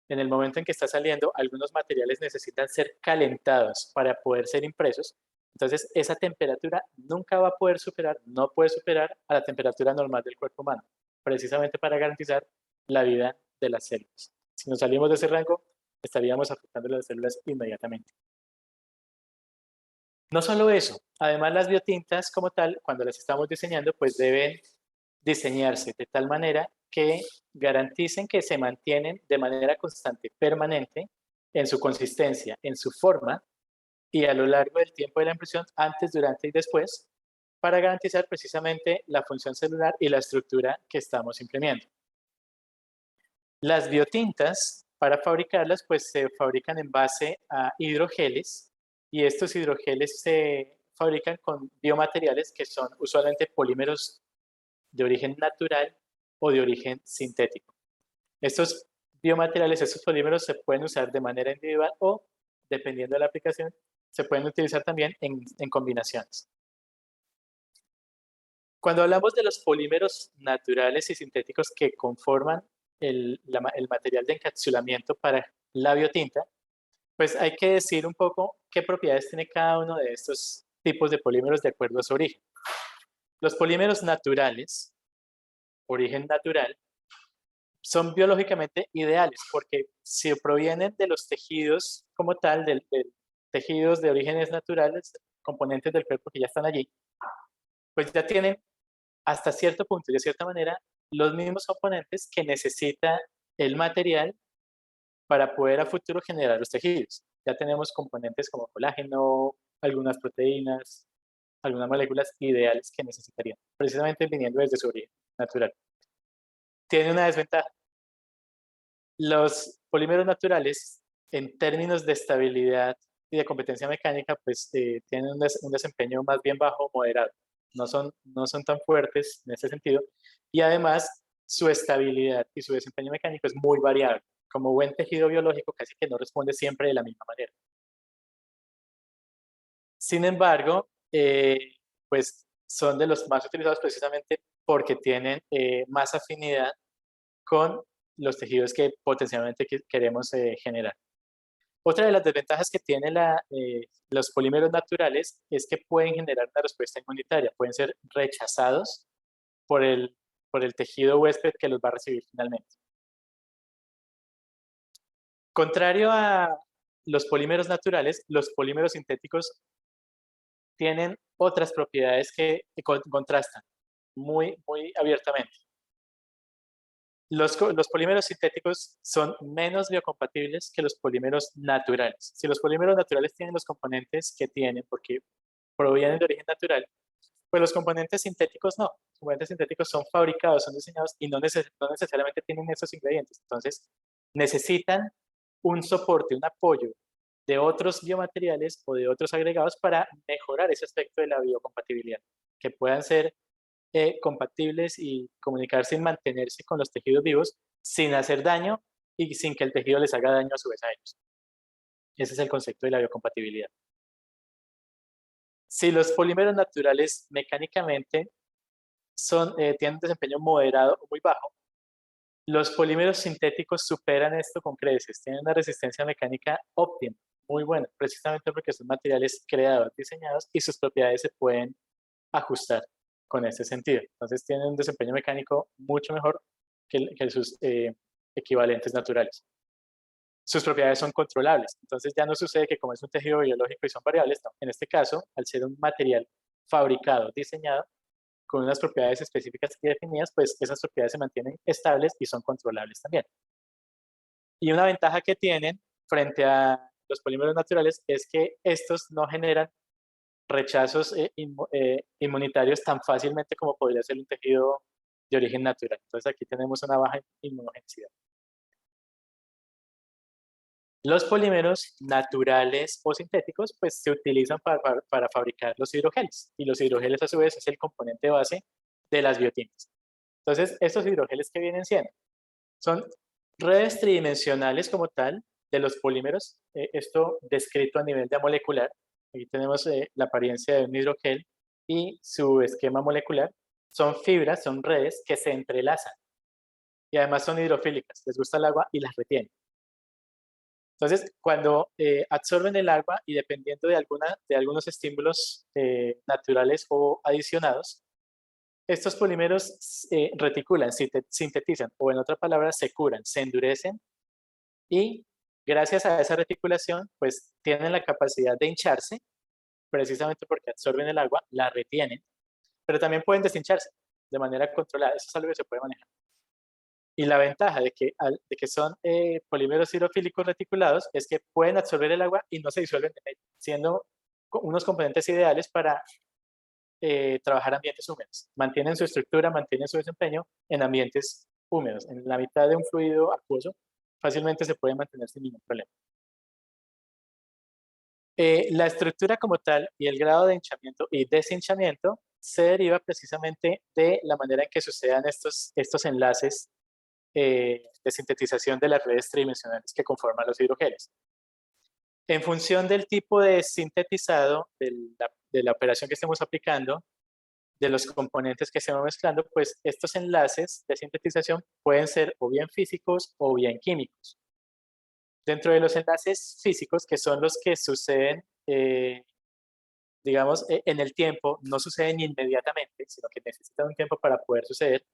En el momento en que está saliendo, algunos materiales necesitan ser calentados para poder ser impresos. Entonces, esa temperatura nunca va a poder superar, no puede superar a la temperatura normal del cuerpo humano, precisamente para garantizar la vida de las células. Si nos salimos de ese rango, estaríamos afectando las células inmediatamente. No solo eso, además las biotintas como tal, cuando las estamos diseñando, pues deben diseñarse de tal manera que garanticen que se mantienen de manera constante, permanente, en su consistencia, en su forma y a lo largo del tiempo de la impresión, antes, durante y después, para garantizar precisamente la función celular y la estructura que estamos imprimiendo. Las biotintas, para fabricarlas, pues se fabrican en base a hidrogeles, y estos hidrogeles se fabrican con biomateriales que son usualmente polímeros de origen natural o de origen sintético. Estos biomateriales, estos polímeros se pueden usar de manera individual o, dependiendo de la aplicación, se pueden utilizar también en combinaciones. Cuando hablamos de los polímeros naturales y sintéticos que conforman el material de encapsulamiento para la biotinta, pues hay que decir un poco qué propiedades tiene cada uno de estos tipos de polímeros de acuerdo a su origen. Los polímeros naturales, origen natural, son biológicamente ideales porque si provienen de los tejidos como tal, de tejidos de orígenes naturales, componentes del cuerpo que ya están allí, pues ya tienen hasta cierto punto y de cierta manera los mismos componentes que necesita el material para poder a futuro generar los tejidos. Ya tenemos componentes como colágeno, algunas proteínas, algunas moléculas ideales que necesitarían, precisamente viniendo desde su origen natural. Tiene una desventaja. Los polímeros naturales, en términos de estabilidad y de competencia mecánica, pues tienen un desempeño más bien bajo o moderado. No son tan fuertes en ese sentido. Y además, su estabilidad y su desempeño mecánico es muy variable. Como buen tejido biológico, casi que no responde siempre de la misma manera. Sin embargo, pues son de los más utilizados precisamente porque tienen más afinidad con los tejidos que potencialmente queremos generar. Otra de las desventajas que tienen los polímeros naturales es que pueden generar una respuesta inmunitaria, pueden ser rechazados por el tejido huésped que los va a recibir finalmente. Contrario a los polímeros naturales, los polímeros sintéticos tienen otras propiedades que contrastan muy abiertamente. Los polímeros sintéticos son menos biocompatibles que los polímeros naturales. Si los polímeros naturales tienen los componentes que tienen porque provienen de origen natural, pues los componentes sintéticos no. Los componentes sintéticos son fabricados, son diseñados y no necesariamente tienen esos ingredientes. Entonces, necesitan un soporte, un apoyo de otros biomateriales o de otros agregados para mejorar ese aspecto de la biocompatibilidad, que puedan ser compatibles y comunicarse y mantenerse con los tejidos vivos sin hacer daño y sin que el tejido les haga daño a su vez a ellos. Ese es el concepto de la biocompatibilidad. Si los polímeros naturales mecánicamente tienen un desempeño moderado o muy bajo, los polímeros sintéticos superan esto con creces, tienen una resistencia mecánica óptima, muy buena, precisamente porque son materiales creados, diseñados y sus propiedades se pueden ajustar con este sentido. Entonces tienen un desempeño mecánico mucho mejor que sus equivalentes naturales. sus propiedades son controlables. Entonces ya no sucede que como es un tejido biológico y son variables, no. En este caso, al ser un material fabricado, diseñado, con unas propiedades específicas y definidas, pues esas propiedades se mantienen estables y son controlables también. Y una ventaja que tienen frente a los polímeros naturales es que estos no generan rechazos inmunitarios tan fácilmente como podría ser un tejido de origen natural. Entonces aquí tenemos una baja inmunogenicidad. Los polímeros naturales o sintéticos pues se utilizan para fabricar los hidrogeles, y los hidrogeles a su vez es el componente base de las biotintas. Entonces estos hidrogeles que vienen siendo son redes tridimensionales como tal de los polímeros, esto descrito a nivel de molecular. Aquí tenemos la apariencia de un hidrogel y su esquema molecular. Son fibras, son redes que se entrelazan y además son hidrofílicas, les gusta el agua y las retienen. Entonces, cuando absorben el agua y dependiendo de algunos estímulos naturales o adicionados, estos polímeros reticulan, sintetizan, o en otras palabras, se curan, se endurecen y gracias a esa reticulación, pues tienen la capacidad de hincharse, precisamente porque absorben el agua, la retienen, pero también pueden deshincharse de manera controlada. Eso es algo que se puede manejar. Y la ventaja de que son polímeros hidrofílicos reticulados es que pueden absorber el agua y no se disuelven en ella, siendo unos componentes ideales para trabajar ambientes húmedos. Mantienen su estructura, mantienen su desempeño en ambientes húmedos. En la mitad de un fluido acuoso fácilmente se puede mantener sin ningún problema. La estructura como tal y el grado de hinchamiento y deshinchamiento se deriva precisamente de la manera en que sucedan estos enlaces de sintetización de las redes tridimensionales que conforman los hidrogeles. En función del tipo de sintetizado de la operación que estemos aplicando, de los componentes que estemos mezclando, pues estos enlaces de sintetización pueden ser o bien físicos o bien químicos. Dentro de los enlaces físicos, que son los que suceden, digamos, en el tiempo, no suceden inmediatamente, sino que necesitan un tiempo para poder suceder,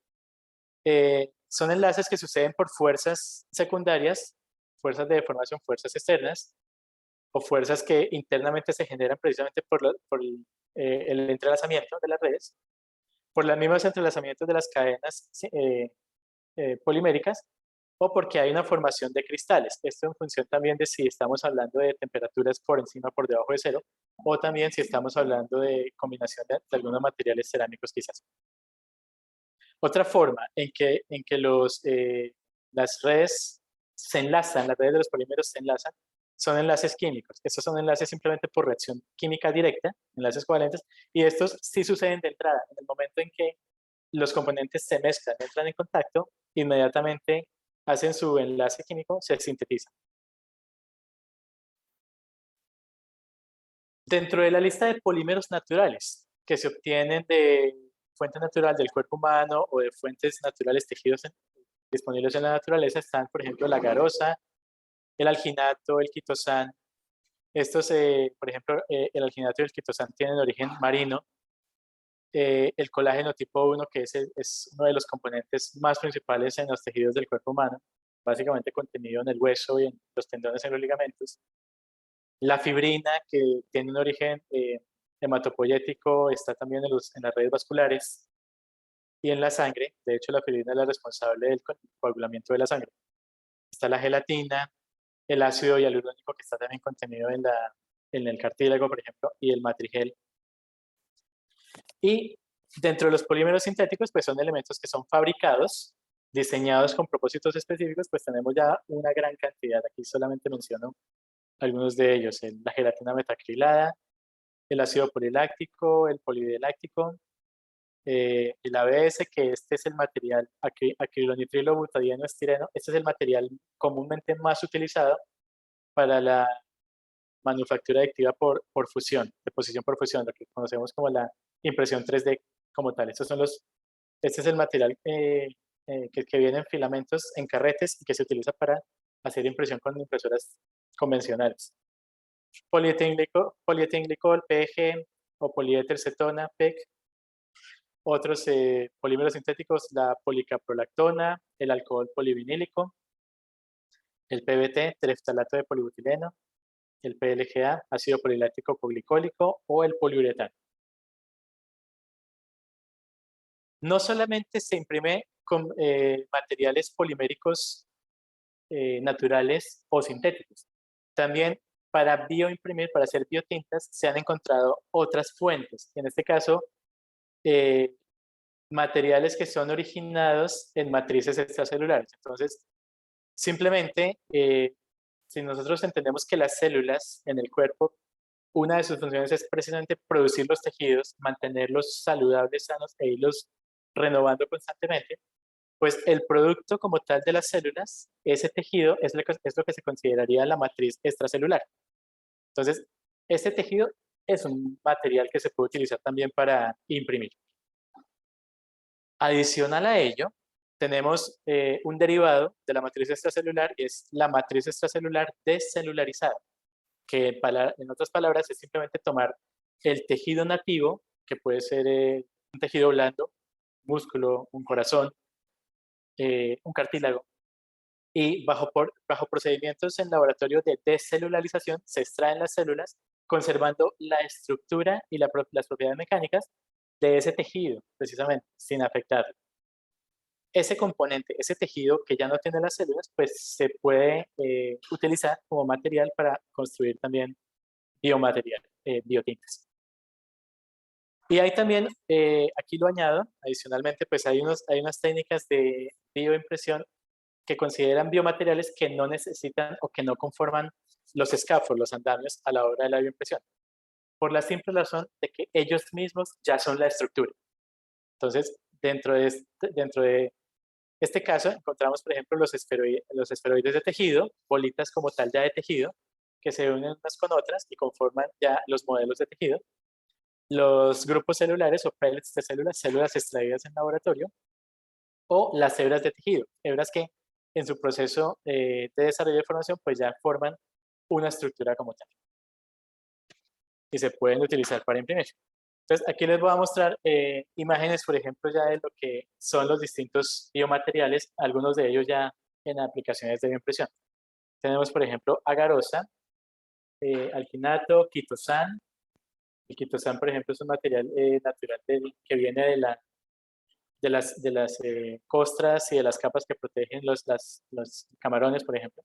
son enlaces que suceden por fuerzas secundarias, fuerzas de deformación, fuerzas externas, o fuerzas que internamente se generan precisamente por el entrelazamiento de las redes, por los mismos entrelazamientos de las cadenas poliméricas, o porque hay una formación de cristales. Esto en función también de si estamos hablando de temperaturas por encima o por debajo de cero, o también si estamos hablando de combinación de algunos materiales cerámicos quizás. Otra forma en que las redes se enlazan, las redes de los polímeros se enlazan, son enlaces químicos. Estos son enlaces simplemente por reacción química directa, enlaces covalentes, y estos sí suceden de entrada. En el momento en que los componentes se mezclan, entran en contacto, inmediatamente hacen su enlace químico, se sintetiza. Dentro de la lista de polímeros naturales que se obtienen de fuente natural del cuerpo humano o de fuentes naturales tejidos disponibles en la naturaleza están, por ejemplo, la garosa, el alginato, el quitosán. Estos, por ejemplo, el alginato y el quitosán tienen origen marino. El colágeno tipo 1, que es uno de los componentes más principales en los tejidos del cuerpo humano, básicamente contenido en el hueso y en los tendones y en los ligamentos. La fibrina, que tiene un origen hematopoyético, está también en las redes vasculares y en la sangre. De hecho, la fibrina es la responsable del coagulamiento de la sangre. Está la gelatina, el ácido hialurónico, que está también contenido en el cartílago, por ejemplo, y el matrigel. Y dentro de los polímeros sintéticos, pues son elementos que son fabricados, diseñados con propósitos específicos, pues tenemos ya una gran cantidad. Aquí solamente menciono algunos de ellos: la gelatina metacrilada, el ácido poliláctico, el polidiláctico, el ABS, que este es el material acrilonitrilo butadieno estireno. Este es el material comúnmente más utilizado para la manufactura adictiva por fusión, de posición por fusión, lo que conocemos como la impresión 3D como tal. Este es el material que viene en filamentos, en carretes, y que se utiliza para hacer impresión con impresoras convencionales. Polietilenglicol, PEG, o poliétercetona, PEG. Otros polímeros sintéticos, la policaprolactona, el alcohol polivinílico. el PBT, tereftalato de polibutileno, el PLGA, ácido poliláctico coglicólico o el poliuretano. No solamente se imprime con materiales poliméricos naturales o sintéticos, también para bioimprimir, para hacer biotintas, se han encontrado otras fuentes. En este caso, materiales que son originados en matrices extracelulares. Entonces, simplemente, si nosotros entendemos que las células en el cuerpo, una de sus funciones es precisamente producir los tejidos, mantenerlos saludables, sanos e irlos renovando constantemente, pues el producto como tal de las células, ese tejido es lo que se consideraría la matriz extracelular. Entonces, este tejido es un material que se puede utilizar también para imprimir. Adicional a ello, tenemos un derivado de la matriz extracelular y es la matriz extracelular descelularizada, que en otras palabras es simplemente tomar el tejido nativo, que puede ser un tejido blando, músculo, un corazón, un cartílago, y bajo procedimientos en laboratorio de descelularización se extraen las células conservando la estructura y las propiedades mecánicas de ese tejido, precisamente, sin afectarlo. Ese componente, ese tejido que ya no tiene las células, pues se puede utilizar como material para construir también biomaterial, biotintas. Y hay también, aquí lo añado, adicionalmente, pues hay unas técnicas de bioimpresión que consideran biomateriales que no necesitan o que no conforman los scaffolds, los andamios a la hora de la bioimpresión, por la simple razón de que ellos mismos ya son la estructura. Entonces, dentro de este caso, encontramos, por ejemplo, los esferoides de tejido, bolitas como tal ya de tejido, que se unen unas con otras y conforman ya los modelos de tejido. Los grupos celulares o pellets de células extraídas en laboratorio, o las hebras de tejido, hebras que en su proceso de desarrollo de formación pues ya forman una estructura como tal y se pueden utilizar para imprimir. Entonces aquí les voy a mostrar imágenes, por ejemplo, ya de lo que son los distintos biomateriales, algunos de ellos ya en aplicaciones de bioimpresión. Tenemos, por ejemplo, agarosa, alginato, quitosan. El quitosan, por ejemplo, es un material natural que viene de las costras y de las capas que protegen los camarones, por ejemplo.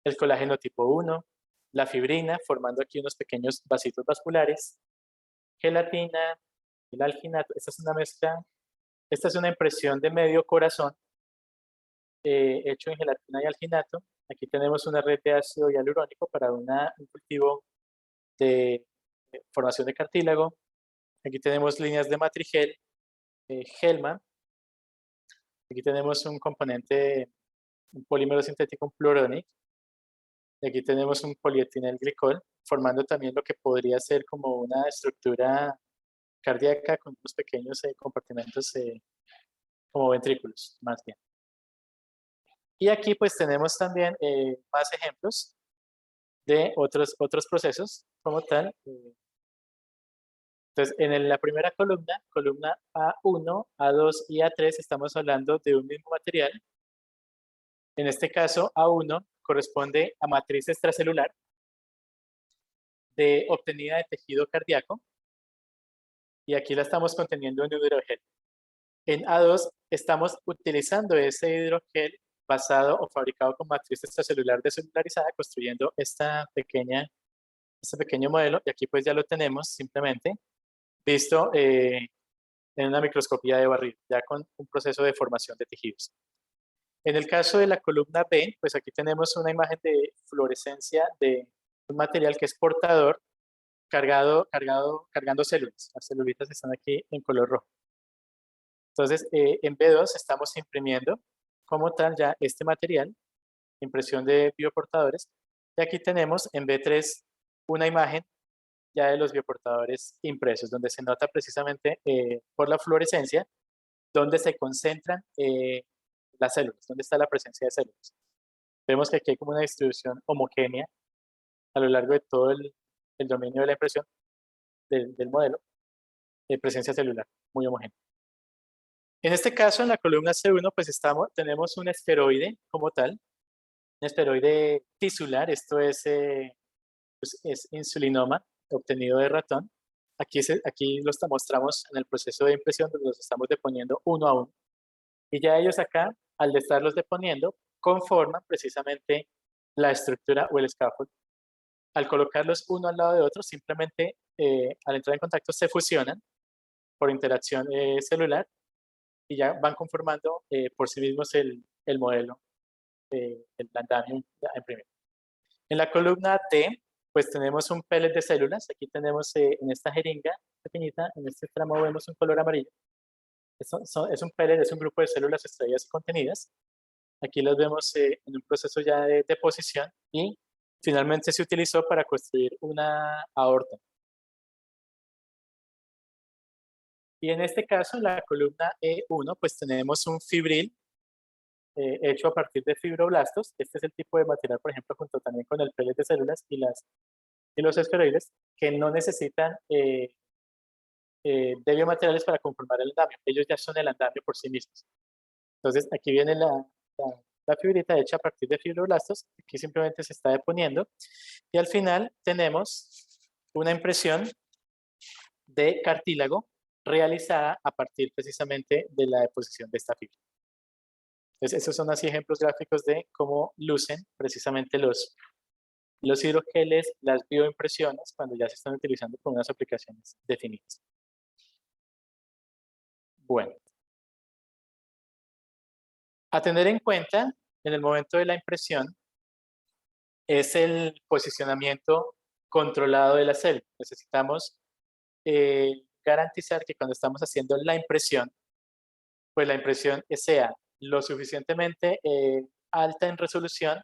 El colágeno tipo 1, la fibrina, formando aquí unos pequeños vasitos vasculares, gelatina, el alginato. Esta es una mezcla, esta es una impresión de medio corazón hecho en gelatina y alginato. Aquí tenemos una red de ácido hialurónico para un cultivo de formación de cartílago. Aquí tenemos líneas de matrigel, Gelman. Aquí tenemos un componente, un polímero sintético, un Pluronic. Y aquí tenemos un polietilenglicol, formando también lo que podría ser como una estructura cardíaca con unos pequeños compartimentos como ventrículos, más bien. Y aquí pues tenemos también más ejemplos de otros procesos como tal. Entonces, en la primera columna A1, A2 y A3, estamos hablando de un mismo material. En este caso, A1 corresponde a matriz extracelular obtenida de tejido cardíaco, y aquí la estamos conteniendo en un hidrogel. En A2 estamos utilizando ese hidrogel basado o fabricado con matriz extracelular descelularizada, construyendo este pequeño modelo, y aquí pues ya lo tenemos simplemente visto en una microscopía de barrido, ya con un proceso de formación de tejidos. En el caso de la columna B, pues aquí tenemos una imagen de fluorescencia de un material que es portador, cargando células. Las celulitas están aquí en color rojo. Entonces, en B2 estamos imprimiendo como tal ya este material, impresión de bioportadores. Y aquí tenemos en B3 una imagen ya de los bioportadores impresos, donde se nota precisamente por la fluorescencia, donde se concentran las células, donde está la presencia de células. Vemos que aquí hay como una distribución homogénea a lo largo de todo el dominio de la impresión del modelo de presencia celular, muy homogénea. En este caso, en la columna C1, pues tenemos un esferoide como tal, Un esteroide tisular, esto es, pues, es insulinoma obtenido de ratón. Aquí los mostramos en el proceso de impresión, donde los estamos deponiendo uno a uno. Y ya ellos acá, al estarlos deponiendo, conforman precisamente la estructura o el scaffold. Al colocarlos uno al lado de otro, simplemente al entrar en contacto se fusionan por interacción celular y ya van conformando por sí mismos el modelo, el andamio a imprimir. En la columna D, pues tenemos un pellet de células. Aquí tenemos en esta jeringa pequeñita, en este tramo vemos un color amarillo. Es un pellet, es un grupo de células extraídas y contenidas. Aquí los vemos en un proceso ya de deposición y finalmente se utilizó para construir una aorta. Y en este caso, en la columna E1, pues tenemos un fibril hecho a partir de fibroblastos. Este es el tipo de material, por ejemplo, junto también con el pellet de células y los esferoides, que no necesitan de biomateriales para conformar el andamio. Ellos ya son el andamio por sí mismos. Entonces, aquí viene la fibrita hecha a partir de fibroblastos. Aquí simplemente se está deponiendo. Y al final tenemos una impresión de cartílago realizada a partir precisamente de la deposición de esta fibra. Entonces, esos son así ejemplos gráficos de cómo lucen precisamente los hidrogeles, las bioimpresiones, cuando ya se están utilizando con unas aplicaciones definidas. Bueno, a tener en cuenta en el momento de la impresión es el posicionamiento controlado de la célula. Necesitamos garantizar que cuando estamos haciendo la impresión, pues la impresión sea lo suficientemente alta en resolución,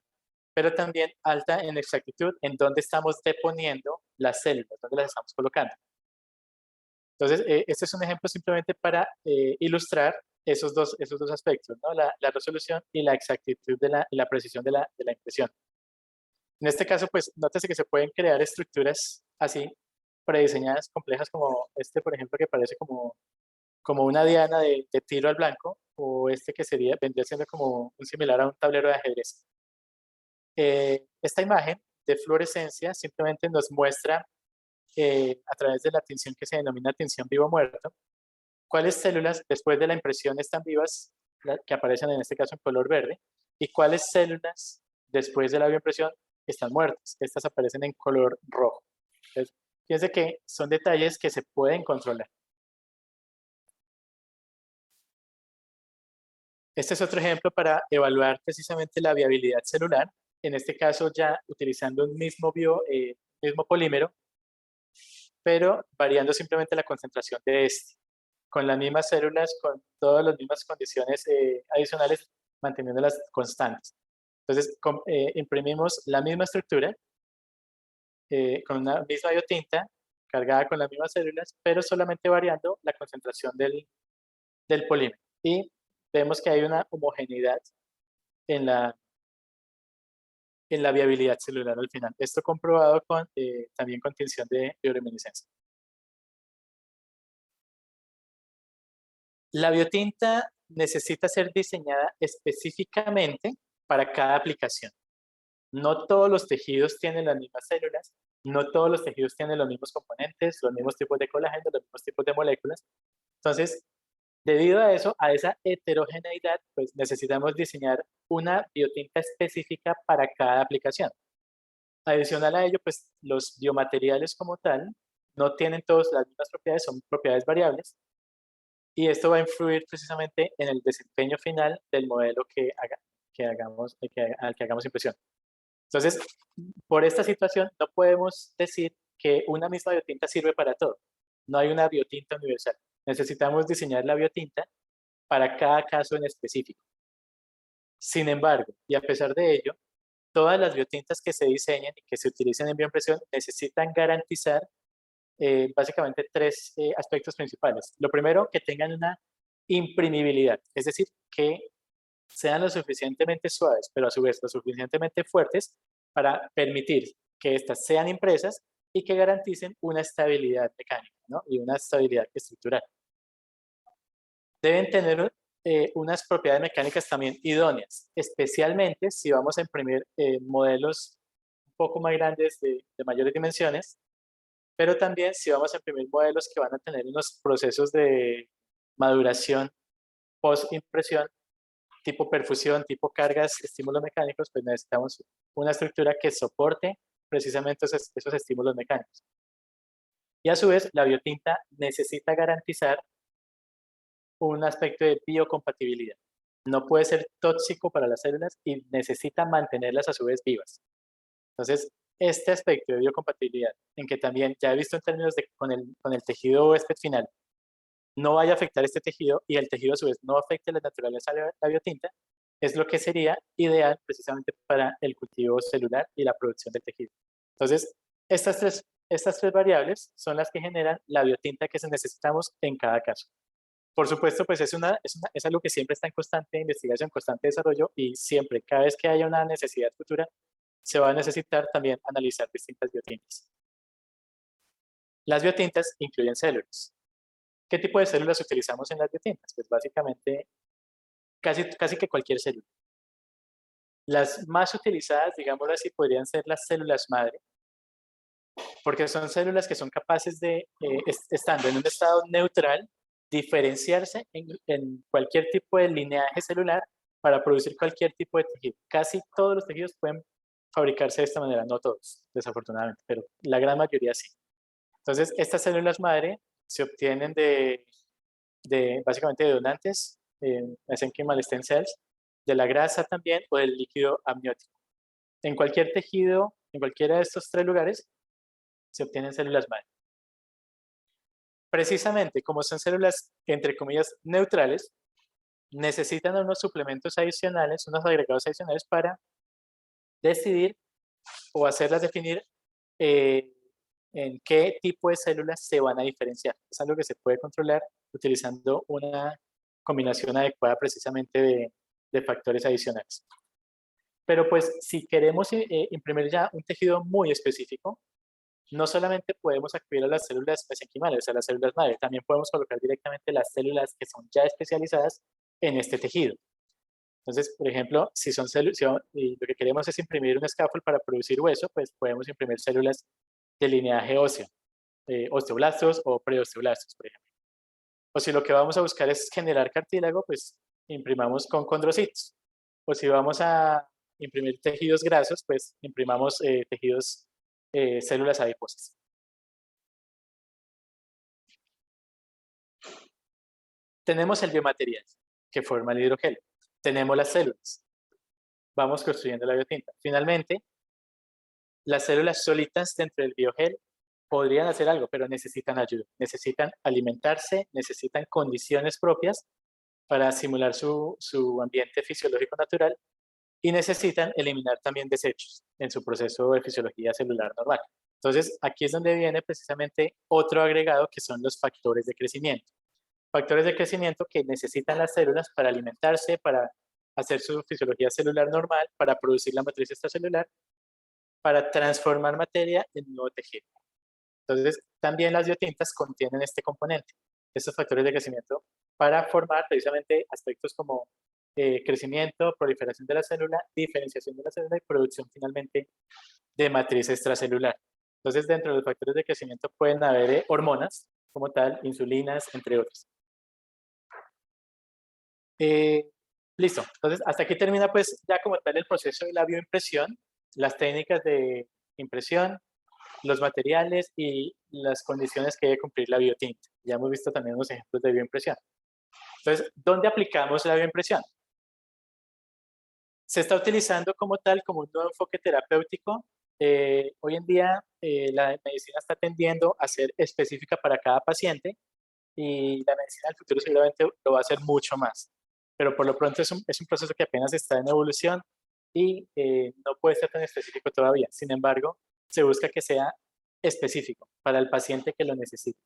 pero también alta en exactitud en dónde estamos deponiendo las células, dónde las estamos colocando. Entonces, este es un ejemplo simplemente para ilustrar esos dos aspectos, ¿no? La resolución y la exactitud y la precisión de la impresión. En este caso, pues, nótese que se pueden crear estructuras así, prediseñadas, complejas, como este, por ejemplo, que parece como una diana de tiro al blanco, o este que vendría siendo como un similar a un tablero de ajedrez. Esta imagen de fluorescencia simplemente nos muestra a través de la tinción que se denomina tinción vivo-muerto, cuáles células después de la impresión están vivas, que aparecen en este caso en color verde, y cuáles células después de la bioimpresión están muertas. Estas aparecen en color rojo. Entonces, fíjense que son detalles que se pueden controlar. Este es otro ejemplo para evaluar precisamente la viabilidad celular, en este caso ya utilizando un mismo polímero, pero variando simplemente la concentración de este, con las mismas células, con todas las mismas condiciones adicionales, manteniéndolas constantes. Entonces, imprimimos la misma estructura, con una misma biotinta, cargada con las mismas células, pero solamente variando la concentración del polímero. Y vemos que hay una homogeneidad en la viabilidad celular al final. Esto comprobado también con tinción de bioluminiscencia. La biotinta necesita ser diseñada específicamente para cada aplicación. No todos los tejidos tienen las mismas células, no todos los tejidos tienen los mismos componentes, los mismos tipos de colágeno, los mismos tipos de moléculas. Entonces, debido a eso, a esa heterogeneidad, pues necesitamos diseñar una biotinta específica para cada aplicación. Adicional a ello, pues los biomateriales como tal no tienen todas las mismas propiedades, son propiedades variables, y esto va a influir precisamente en el desempeño final del modelo al que hagamos impresión. Entonces, por esta situación, no podemos decir que una misma biotinta sirve para todo. No hay una biotinta universal. Necesitamos diseñar la biotinta para cada caso en específico. Sin embargo, y a pesar de ello, todas las biotintas que se diseñen y que se utilicen en bioimpresión necesitan garantizar básicamente tres aspectos principales. Lo primero, que tengan una imprimibilidad, es decir, que sean lo suficientemente suaves, pero a su vez lo suficientemente fuertes para permitir que éstas sean impresas y que garanticen una estabilidad mecánica, ¿no? Y una estabilidad estructural. Deben tener unas propiedades mecánicas también idóneas, especialmente si vamos a imprimir modelos un poco más grandes de mayores dimensiones, pero también si vamos a imprimir modelos que van a tener unos procesos de maduración post-impresión, tipo perfusión, tipo cargas, estímulos mecánicos, pues necesitamos una estructura que soporte precisamente esos estímulos mecánicos. Y a su vez, la biotinta necesita garantizar un aspecto de biocompatibilidad. No puede ser tóxico para las células y necesita mantenerlas a su vez vivas. Entonces, este aspecto de biocompatibilidad, en que también ya he visto en términos de con el tejido huésped final, no vaya a afectar este tejido y el tejido a su vez no afecte la naturaleza de la biotinta, es lo que sería ideal precisamente para el cultivo celular y la producción del tejido. Entonces, estas tres variables son las que generan la biotinta que necesitamos en cada caso. Por supuesto, pues es algo que siempre está en constante investigación, constante desarrollo y siempre, cada vez que haya una necesidad futura, se va a necesitar también analizar distintas biotintas. Las biotintas incluyen células. ¿Qué tipo de células utilizamos en las biotintas? Pues básicamente casi que cualquier célula. Las más utilizadas, digámoslo así, podrían ser las células madre, porque son células que son capaces de, estando en un estado neutral, diferenciarse en cualquier tipo de lineaje celular para producir cualquier tipo de tejido. Casi todos los tejidos pueden fabricarse de esta manera, no todos, desafortunadamente, pero la gran mayoría sí. Entonces, estas células madre se obtienen básicamente de donantes, mesenquimal stem cells, de la grasa también o del líquido amniótico. En cualquier tejido, en cualquiera de estos tres lugares, se obtienen células madre. Precisamente como son células, entre comillas, neutrales, necesitan unos suplementos adicionales, unos agregados adicionales para decidir o hacerlas definir en qué tipo de células se van a diferenciar. Es algo que se puede controlar utilizando una combinación adecuada precisamente de factores adicionales. Pero pues si queremos imprimir ya un tejido muy específico, no solamente podemos acudir a las células mesenquimales, a las células madre, también podemos colocar directamente las células que son ya especializadas en este tejido. Entonces, por ejemplo, si son células, y lo que queremos es imprimir un scaffold para producir hueso, pues podemos imprimir células de lineaje óseo, osteoblastos o preosteoblastos, por ejemplo. O si lo que vamos a buscar es generar cartílago, pues imprimamos con condrocitos. O si vamos a imprimir tejidos grasos, pues imprimamos células adiposas. Tenemos el biomaterial que forma el hidrogel. Tenemos las células. Vamos construyendo la biotinta. Finalmente, las células solitas dentro del biogel podrían hacer algo, pero necesitan ayuda. Necesitan alimentarse, necesitan condiciones propias para simular su ambiente fisiológico natural y necesitan eliminar también desechos en su proceso de fisiología celular normal. Entonces, aquí es donde viene precisamente otro agregado que son los factores de crecimiento. Factores de crecimiento que necesitan las células para alimentarse, para hacer su fisiología celular normal, para producir la matriz extracelular, para transformar materia en nuevo tejido. Entonces, también las biotintas contienen este componente, estos factores de crecimiento, para formar precisamente aspectos como crecimiento, proliferación de la célula, diferenciación de la célula y producción finalmente de matriz extracelular. Entonces, dentro de los factores de crecimiento pueden haber hormonas, como tal, insulinas, entre otros. Listo, entonces hasta aquí termina pues ya como tal el proceso de la bioimpresión, las técnicas de impresión, los materiales y las condiciones que debe cumplir la biotinta. Ya hemos visto también unos ejemplos de bioimpresión. Entonces, ¿dónde aplicamos la bioimpresión? Se está utilizando como tal, como un nuevo enfoque terapéutico. Hoy en día la medicina está tendiendo a ser específica para cada paciente y la medicina del futuro seguramente lo va a hacer mucho más. Pero por lo pronto es un proceso que apenas está en evolución y no puede ser tan específico todavía. Sin embargo, se busca que sea específico para el paciente que lo necesite.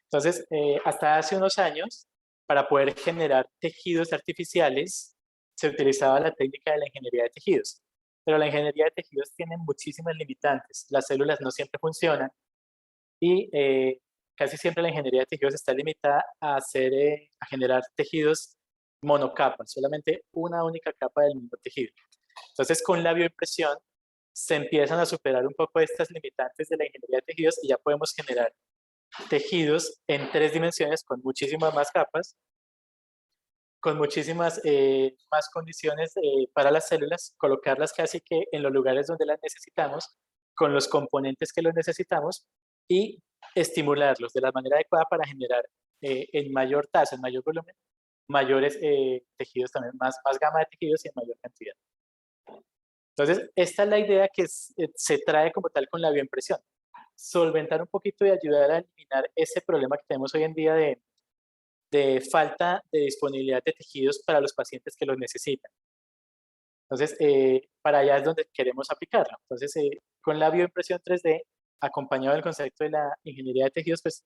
Entonces, hasta hace unos años, para poder generar tejidos artificiales, se utilizaba la técnica de la ingeniería de tejidos. Pero la ingeniería de tejidos tiene muchísimas limitantes. Las células no siempre funcionan y casi siempre la ingeniería de tejidos está limitada a generar tejidos monocapa, solamente una única capa del mismo tejido. Entonces, con la bioimpresión se empiezan a superar un poco estas limitantes de la ingeniería de tejidos y ya podemos generar tejidos en 3 dimensiones con muchísimas más capas, con muchísimas más condiciones para las células, colocarlas casi que en los lugares donde las necesitamos, con los componentes que los necesitamos y estimularlos de la manera adecuada para generar en mayor tasa, en mayor volumen, mayores tejidos también, más gama de tejidos y en mayor cantidad. Entonces, esta es la idea que se trae como tal con la bioimpresión. Solventar un poquito y ayudar a eliminar ese problema que tenemos hoy en día de falta de disponibilidad de tejidos para los pacientes que los necesitan. Entonces, para allá es donde queremos aplicarlo. Entonces, con la bioimpresión 3D, acompañado del concepto de la ingeniería de tejidos, pues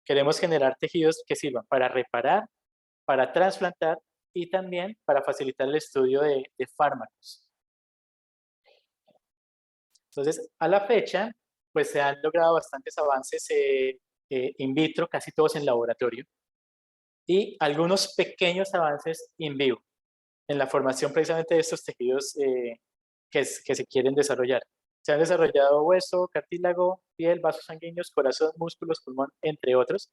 queremos generar tejidos que sirvan para reparar, para trasplantar y también para facilitar el estudio de fármacos. Entonces, a la fecha, pues se han logrado bastantes avances in vitro, casi todos en laboratorio, y algunos pequeños avances in vivo, en la formación precisamente de estos tejidos que se quieren desarrollar. Se han desarrollado hueso, cartílago, piel, vasos sanguíneos, corazón, músculos, pulmón, entre otros.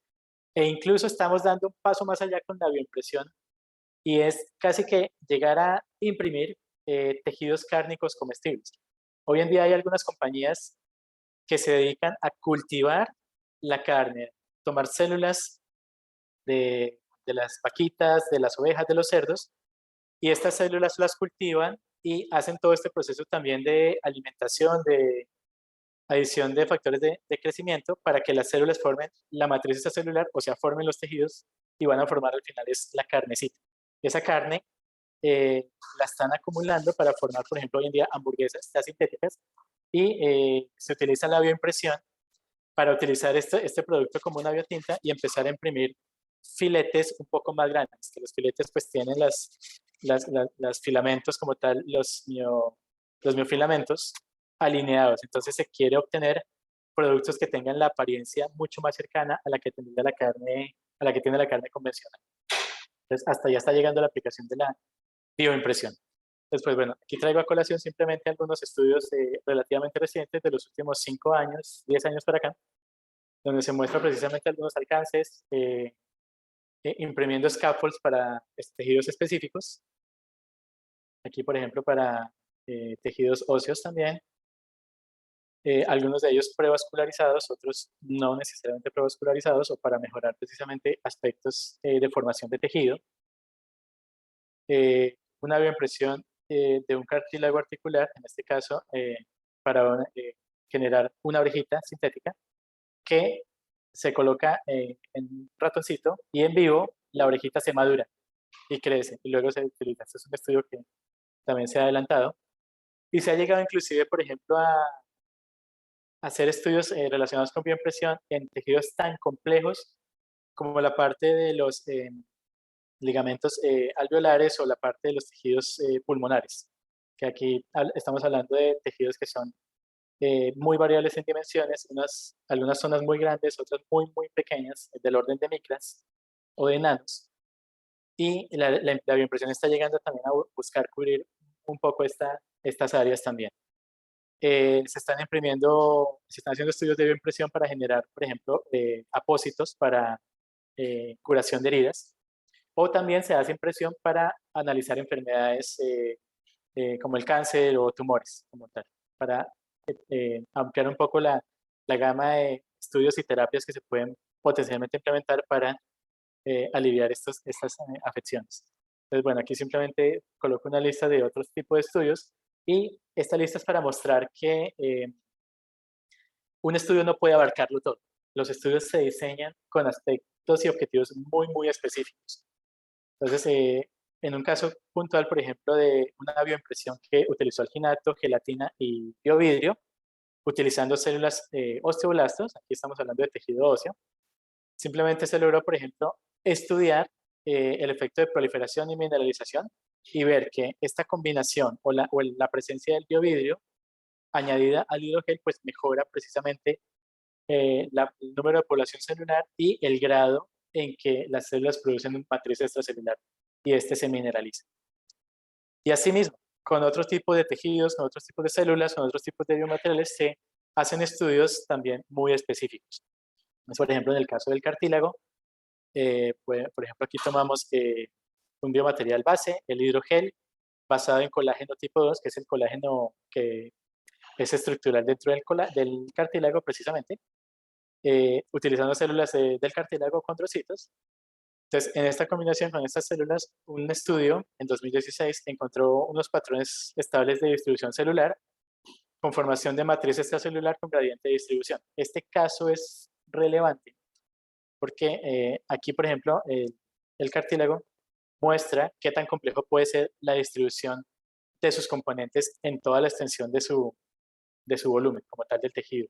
E incluso estamos dando un paso más allá con la bioimpresión y es casi que llegar a imprimir tejidos cárnicos comestibles. Hoy en día hay algunas compañías que se dedican a cultivar la carne, tomar células de las vaquitas, de las ovejas, de los cerdos, y estas células las cultivan y hacen todo este proceso también de alimentación, de adición de factores de crecimiento para que las células formen la matriz extracelular, o sea, formen los tejidos y van a formar al final es la carnecita. Esa carne la están acumulando para formar, por ejemplo, hoy en día hamburguesas ya sintéticas y se utiliza la bioimpresión para utilizar este producto como una biotinta y empezar a imprimir filetes un poco más grandes, que los filetes pues tienen las filamentos como tal, los miofilamentos alineados. Entonces se quiere obtener productos que tengan la apariencia mucho más cercana a la que tiene la carne, convencional. Entonces hasta ya está llegando la aplicación de la bioimpresión. Después, bueno, aquí traigo a colación simplemente algunos estudios relativamente recientes de los últimos 5 años, 10 años para acá, donde se muestra precisamente algunos alcances, imprimiendo scaffolds para tejidos específicos. Aquí, por ejemplo, para tejidos óseos también. Algunos de ellos prevascularizados, otros no necesariamente prevascularizados, o para mejorar precisamente aspectos de formación de tejido. Una bioimpresión de un cartílago articular, en este caso, para generar una orejita sintética que se coloca en un ratoncito y en vivo la orejita se madura y crece y luego se utiliza. Este es un estudio que también se ha adelantado y se ha llegado inclusive, por ejemplo, a hacer estudios relacionados con bioimpresión en tejidos tan complejos como la parte de los ligamentos alveolares o la parte de los tejidos pulmonares, que aquí estamos hablando de tejidos que son muy variables en dimensiones, algunas zonas muy grandes, otras muy, muy pequeñas, del orden de micras o de nanos. Y la bioimpresión está llegando también a buscar cubrir un poco estas áreas también. Se están haciendo estudios de bioimpresión para generar, por ejemplo, apósitos para curación de heridas, o también se hace impresión para analizar enfermedades como el cáncer o tumores, como tal, para ampliar un poco la gama de estudios y terapias que se pueden potencialmente implementar para aliviar estas afecciones. Entonces, bueno, aquí simplemente coloco una lista de otros tipos de estudios y esta lista es para mostrar que un estudio no puede abarcarlo todo. Los estudios se diseñan con aspectos y objetivos muy, muy específicos. Entonces, en un caso puntual, por ejemplo, de una bioimpresión que utilizó alginato, gelatina y biovidrio, utilizando células osteoblastos, aquí estamos hablando de tejido óseo, simplemente se logró, por ejemplo, estudiar el efecto de proliferación y mineralización y ver que esta combinación o la presencia del biovidrio añadida al hidrogel, pues mejora precisamente el número de población celular y el grado en que las células producen matriz extracelular. y este se mineraliza. Y asimismo, con otros tipos de tejidos, con otros tipos de células, con otros tipos de biomateriales, se hacen estudios también muy específicos. Por ejemplo, en el caso del cartílago, por ejemplo, aquí tomamos un biomaterial base, el hidrogel, basado en colágeno tipo 2, que es el colágeno que es estructural dentro del cartílago precisamente, utilizando células del cartílago condrocitos. Entonces, en esta combinación con estas células, un estudio en 2016 encontró unos patrones estables de distribución celular con formación de matriz extracelular con gradiente de distribución. Este caso es relevante porque aquí, por ejemplo, el cartílago muestra qué tan complejo puede ser la distribución de sus componentes en toda la extensión de su volumen, como tal del tejido.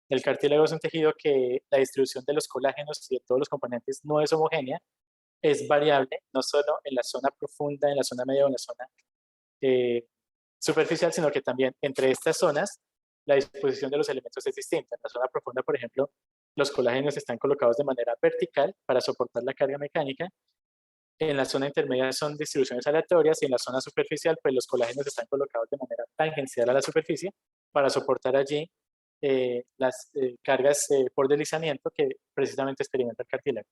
El cartílago es un tejido que la distribución de los colágenos y de todos los componentes no es homogénea, es variable, no solo en la zona profunda, en la zona media o en la zona superficial, sino que también entre estas zonas la disposición de los elementos es distinta. En la zona profunda, por ejemplo, los colágenos están colocados de manera vertical para soportar la carga mecánica. En la zona intermedia son distribuciones aleatorias y en la zona superficial, pues los colágenos están colocados de manera tangencial a la superficie para soportar allí las cargas por deslizamiento que precisamente experimenta el cartílago.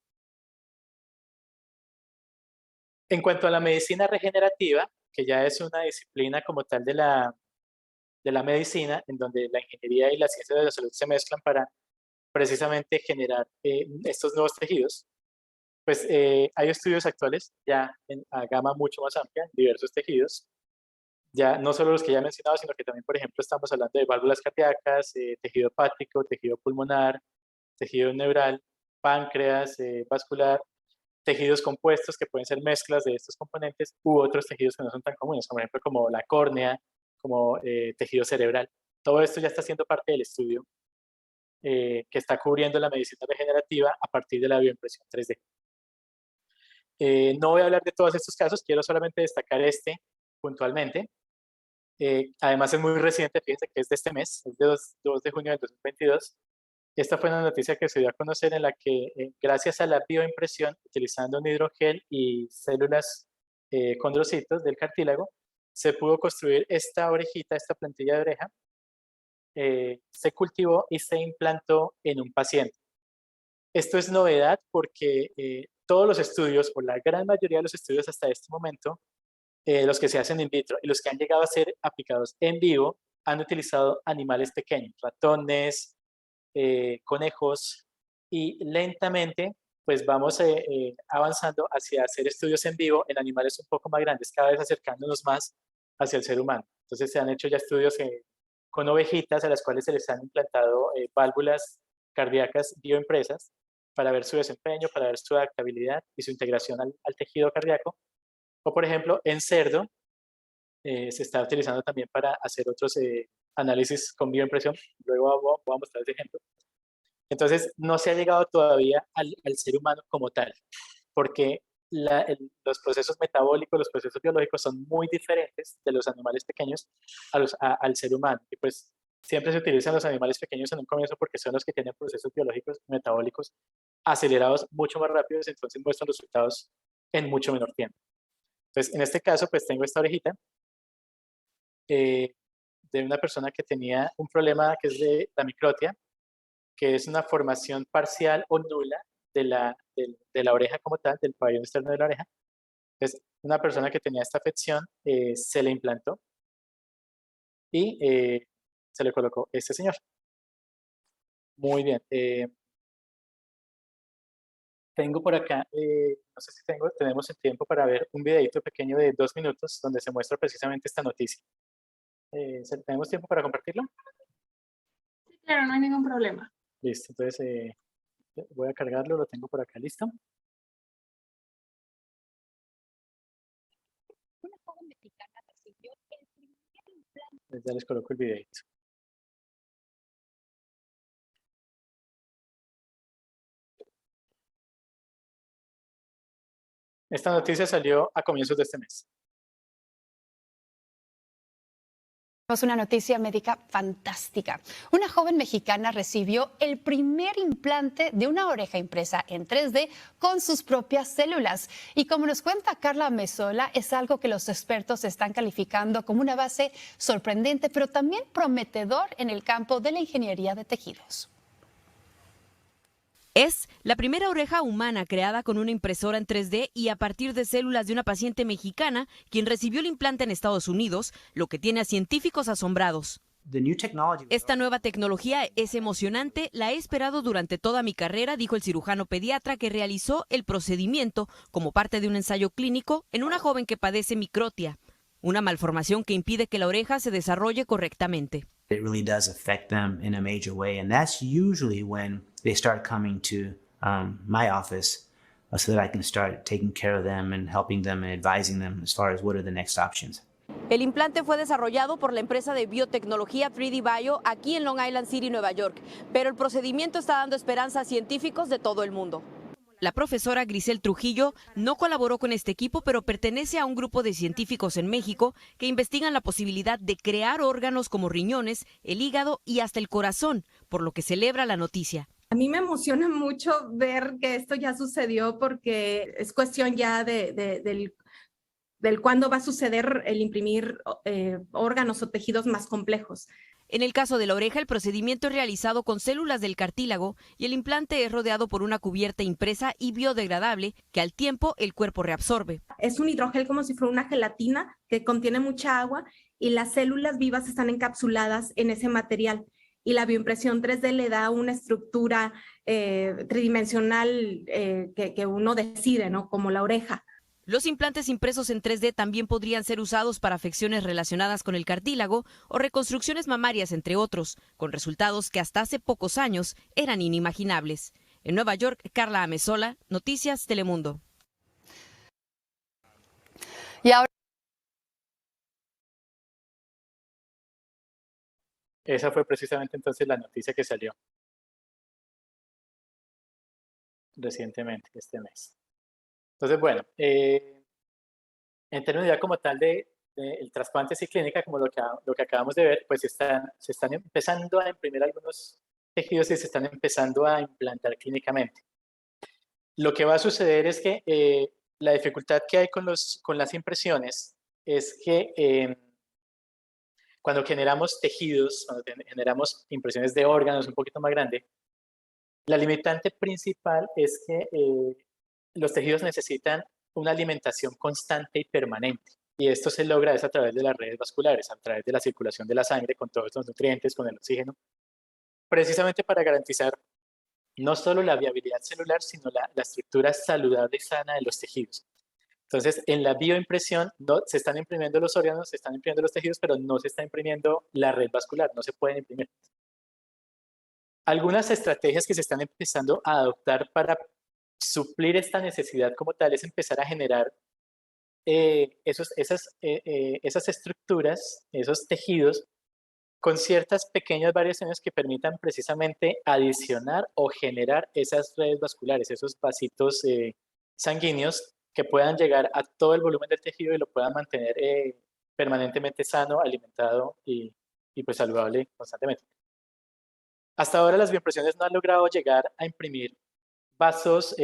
En cuanto a la medicina regenerativa, que ya es una disciplina como tal de la medicina, en donde la ingeniería y la ciencia de la salud se mezclan para precisamente generar estos nuevos tejidos, pues hay estudios actuales ya a gama mucho más amplia, diversos tejidos, ya no solo los que ya he mencionado, sino que también, por ejemplo, estamos hablando de válvulas cardíacas, tejido hepático, tejido pulmonar, tejido neural, páncreas, vascular, tejidos compuestos que pueden ser mezclas de estos componentes u otros tejidos que no son tan comunes, por ejemplo, como la córnea, como tejido cerebral. Todo esto ya está siendo parte del estudio que está cubriendo la medicina regenerativa a partir de la bioimpresión 3D. No voy a hablar de todos estos casos, quiero solamente destacar este puntualmente. Además es muy reciente, fíjense que es de este mes, es de 2 de junio del 2022. Esta fue una noticia que se dio a conocer en la que gracias a la bioimpresión, utilizando un hidrogel y células condrocitos del cartílago, se pudo construir esta orejita, esta plantilla de oreja, se cultivó y se implantó en un paciente. Esto es novedad porque todos los estudios, o la gran mayoría de los estudios hasta este momento, los que se hacen in vitro y los que han llegado a ser aplicados en vivo, han utilizado animales pequeños, ratones, conejos, y lentamente pues vamos avanzando hacia hacer estudios en vivo en animales un poco más grandes, cada vez acercándonos más hacia el ser humano. Entonces se han hecho ya estudios con ovejitas a las cuales se les han implantado válvulas cardíacas bioimpresas para ver su desempeño, para ver su adaptabilidad y su integración al tejido cardíaco. O por ejemplo, en cerdo se está utilizando también para hacer otros análisis con bioimpresión. Luego voy a mostrar este ejemplo. Entonces, no se ha llegado todavía al ser humano como tal, porque los procesos metabólicos, los procesos biológicos son muy diferentes de los animales pequeños al ser humano. Y pues siempre se utilizan los animales pequeños en un comienzo porque son los que tienen procesos biológicos, metabólicos acelerados mucho más rápidos, entonces muestran resultados en mucho menor tiempo. Entonces, en este caso, pues tengo esta orejita de una persona que tenía un problema que es de la microtia, que es una formación parcial o nula de la oreja como tal, del pabellón externo de la oreja. Entonces, una persona que tenía esta afección se le implantó y se le colocó este señor. Muy bien. Tengo por acá, no sé si tenemos el tiempo para ver un videito pequeño de 2 minutos donde se muestra precisamente esta noticia. ¿Tenemos tiempo para compartirlo? Sí, claro, no hay ningún problema. Listo, entonces voy a cargarlo, lo tengo por acá listo. Una joven mexicana recibió el primer implante. Ya les coloco el videito. Esta noticia salió a comienzos de este mes. Una noticia médica fantástica. Una joven mexicana recibió el primer implante de una oreja impresa en 3D con sus propias células. Y como nos cuenta Carla Mesola, es algo que los expertos están calificando como una base sorprendente, pero también prometedor en el campo de la ingeniería de tejidos. Es la primera oreja humana creada con una impresora en 3D y a partir de células de una paciente mexicana, quien recibió el implante en Estados Unidos, lo que tiene a científicos asombrados. Esta nueva tecnología es emocionante, la he esperado durante toda mi carrera, dijo el cirujano pediatra que realizó el procedimiento como parte de un ensayo clínico en una joven que padece microtia, una malformación que impide que la oreja se desarrolle correctamente. It really does affect them in a major way, and that's usually when they start coming to my office so that I can start taking care of them and helping them and advising them as far as what are the next options. El implante fue desarrollado por la empresa de biotecnología 3D Bio aquí en Long Island City, Nueva York, pero el procedimiento está dando esperanza a científicos de todo el mundo. La profesora Grisel Trujillo no colaboró con este equipo, pero pertenece a un grupo de científicos en México que investigan la posibilidad de crear órganos como riñones, el hígado y hasta el corazón, por lo que celebra la noticia. A mí me emociona mucho ver que esto ya sucedió porque es cuestión ya del cuándo va a suceder el imprimir órganos o tejidos más complejos. En el caso de la oreja, el procedimiento es realizado con células del cartílago y el implante es rodeado por una cubierta impresa y biodegradable que al tiempo el cuerpo reabsorbe. Es un hidrogel como si fuera una gelatina que contiene mucha agua y las células vivas están encapsuladas en ese material. Y la bioimpresión 3D le da una estructura tridimensional que uno decide, ¿no? Como la oreja. Los implantes impresos en 3D también podrían ser usados para afecciones relacionadas con el cartílago o reconstrucciones mamarias, entre otros, con resultados que hasta hace pocos años eran inimaginables. En Nueva York, Carla Amesola, Noticias Telemundo. Y ahora Esa fue precisamente entonces la noticia que salió recientemente, este mes. Entonces, bueno, en términos ya como tal de el trasplante y clínica, como lo que acabamos de ver, pues se están empezando a imprimir algunos tejidos y se están empezando a implantar clínicamente. Lo que va a suceder es que la dificultad que hay con las impresiones es que cuando generamos tejidos, cuando generamos impresiones de órganos un poquito más grande, la limitante principal es que los tejidos necesitan una alimentación constante y permanente. Y esto se logra a través de las redes vasculares, a través de la circulación de la sangre con todos los nutrientes, con el oxígeno, precisamente para garantizar no solo la viabilidad celular, sino la estructura saludable y sana de los tejidos. Entonces, en la bioimpresión se están imprimiendo los órganos, se están imprimiendo los tejidos, pero no se está imprimiendo la red vascular, no se pueden imprimir. Algunas estrategias que se están empezando a adoptar para suplir esta necesidad como tal es empezar a generar esas estructuras, esos tejidos, con ciertas pequeñas variaciones que permitan precisamente adicionar o generar esas redes vasculares, esos vasitos sanguíneos que puedan llegar a todo el volumen del tejido y lo puedan mantener permanentemente sano, alimentado y pues saludable constantemente. Hasta ahora las bioimpresiones no han logrado llegar a imprimir vasos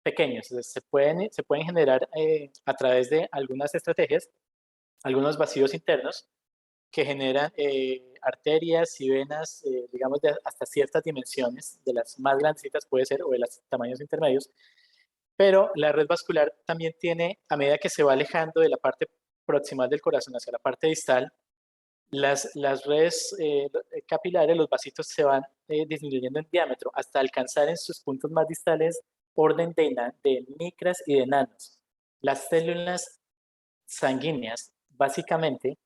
pequeños. Se pueden generar a través de algunas estrategias, algunos vacíos internos que generan arterias y venas, digamos, de hasta ciertas dimensiones, de las más grandecitas puede ser, o de los tamaños intermedios, pero la red vascular también tiene, a medida que se va alejando de la parte proximal del corazón hacia la parte distal, las redes capilares, los vasitos se van disminuyendo en diámetro hasta alcanzar en sus puntos más distales orden de micras y de nanos. Las células sanguíneas, básicamente,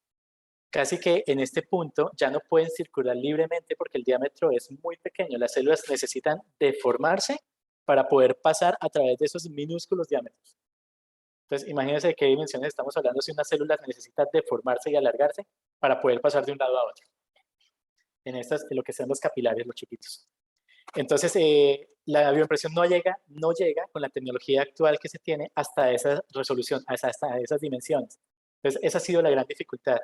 casi que en este punto ya no pueden circular libremente porque el diámetro es muy pequeño. Las células necesitan deformarse para poder pasar a través de esos minúsculos diámetros. Entonces, imagínense de qué dimensiones estamos hablando si una célula necesita deformarse y alargarse para poder pasar de un lado a otro. En lo que sean los capilares, los chiquitos. Entonces, la bioimpresión no llega con la tecnología actual que se tiene hasta esa resolución, hasta esas dimensiones. Entonces, esa ha sido la gran dificultad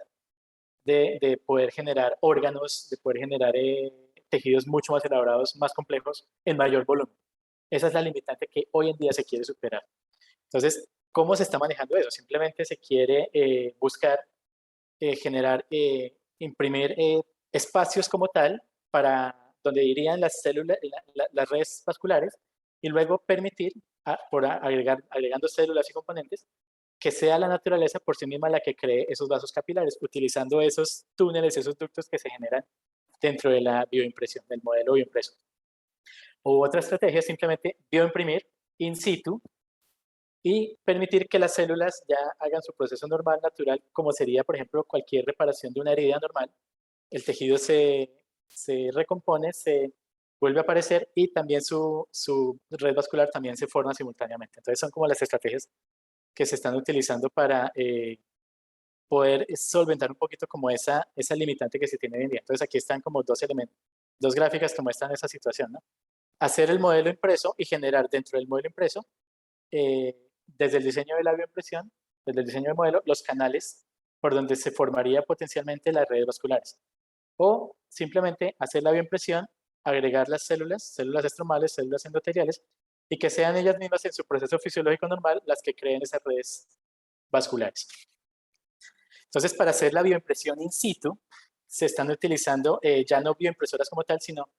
de poder generar órganos, de poder generar tejidos mucho más elaborados, más complejos, en mayor volumen. Esa es la limitante que hoy en día se quiere superar. Entonces, ¿cómo se está manejando eso? Simplemente se quiere buscar generar, imprimir espacios como tal para donde irían las células, las redes vasculares, y luego permitir, agregando células y componentes, que sea la naturaleza por sí misma la que cree esos vasos capilares, utilizando esos túneles, esos ductos que se generan dentro de la bioimpresión, del modelo bioimpreso. O otra estrategia es simplemente bioimprimir in situ y permitir que las células ya hagan su proceso normal, natural, como sería, por ejemplo, cualquier reparación de una herida normal. El tejido se recompone, se vuelve a aparecer y también su red vascular también se forma simultáneamente. Entonces son como las estrategias que se están utilizando para poder solventar un poquito como esa limitante que se tiene hoy en día. Entonces aquí están como dos elementos, dos gráficas que muestran esa situación, ¿no? Hacer el modelo impreso y generar dentro del modelo impreso, desde el diseño de la bioimpresión, desde el diseño del modelo, los canales por donde se formaría potencialmente las redes vasculares. O simplemente hacer la bioimpresión, agregar las células estromales, células endoteliales, y que sean ellas mismas en su proceso fisiológico normal las que creen esas redes vasculares. Entonces, para hacer la bioimpresión in situ, se están utilizando ya no bioimpresoras como tal, sino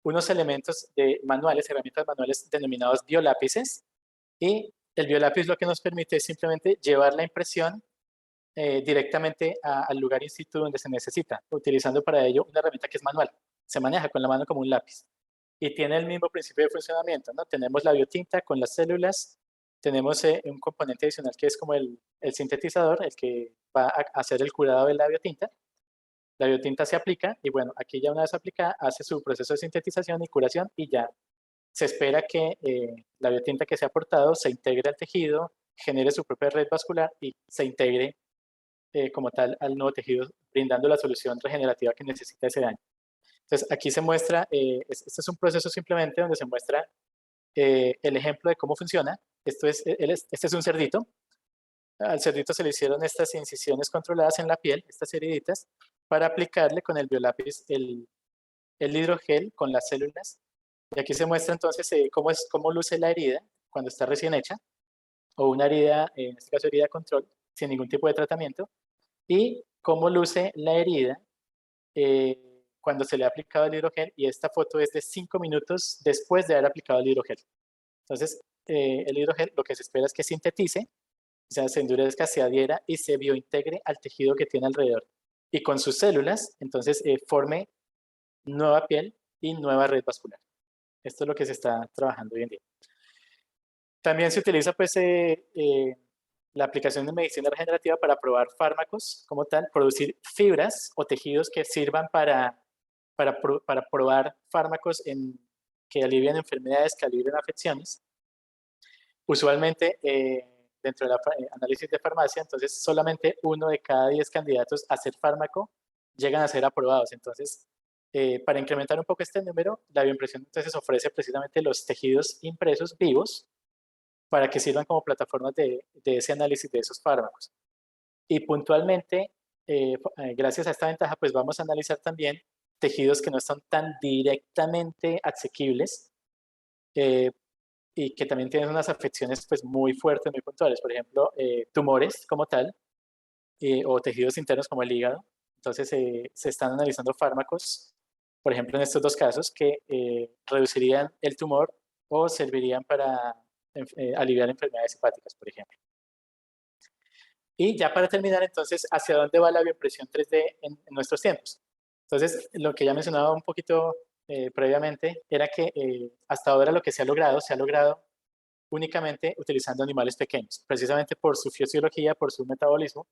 unos elementos manuales, herramientas manuales denominados biolápices, y el biolápiz lo que nos permite es simplemente llevar la impresión directamente al lugar in situ donde se necesita, utilizando para ello una herramienta que es manual. Se maneja con la mano como un lápiz y tiene el mismo principio de funcionamiento, ¿no? Tenemos la biotinta con las células, tenemos un componente adicional que es como el sintetizador, el que va a hacer el curado de la biotinta. La biotinta se aplica y bueno, aquí ya una vez aplicada hace su proceso de sintetización y curación y ya se espera que la biotinta que se ha aportado se integre al tejido, genere su propia red vascular y se integre como tal al nuevo tejido, brindando la solución regenerativa que necesita ese daño. Entonces, aquí se muestra, este es un proceso simplemente donde se muestra el ejemplo de cómo funciona. Este es un cerdito. Al cerdito se le hicieron estas incisiones controladas en la piel, estas heriditas, para aplicarle con el biolápiz el hidrogel con las células. Y aquí se muestra entonces cómo luce la herida cuando está recién hecha, o una herida, en este caso herida control, sin ningún tipo de tratamiento, y cómo luce la herida cuando se le ha aplicado el hidrogel, y esta foto es de 5 minutos después de haber aplicado el hidrogel. Entonces, el hidrogel lo que se espera es que sintetice, o sea, se endurezca, se adhiera y se biointegre al tejido que tiene alrededor. Y con sus células, entonces, forme nueva piel y nueva red vascular. Esto es lo que se está trabajando hoy en día. También se utiliza, pues, la aplicación de medicina regenerativa para probar fármacos como tal, producir fibras o tejidos que sirvan para probar fármacos que alivian enfermedades, que alivian afecciones. Usualmente, dentro del análisis de farmacia, entonces solamente 1 de cada 10 candidatos a ser fármaco llegan a ser aprobados. Entonces, para incrementar un poco este número, la bioimpresión entonces ofrece precisamente los tejidos impresos vivos para que sirvan como plataformas de ese análisis de esos fármacos. Y puntualmente, gracias a esta ventaja, pues vamos a analizar también tejidos que no son tan directamente asequibles y que también tienen unas afecciones pues muy fuertes, muy puntuales. Por ejemplo, tumores como tal, o tejidos internos como el hígado. Entonces, se están analizando fármacos, por ejemplo, en estos dos casos, que reducirían el tumor o servirían para aliviar enfermedades hepáticas, por ejemplo. Y ya para terminar, entonces, ¿hacia dónde va la bioimpresión 3D en nuestros tiempos? Entonces, lo que ya mencionaba un poquito previamente era que hasta ahora lo que se ha logrado únicamente utilizando animales pequeños, precisamente por su fisiología, por su metabolismo,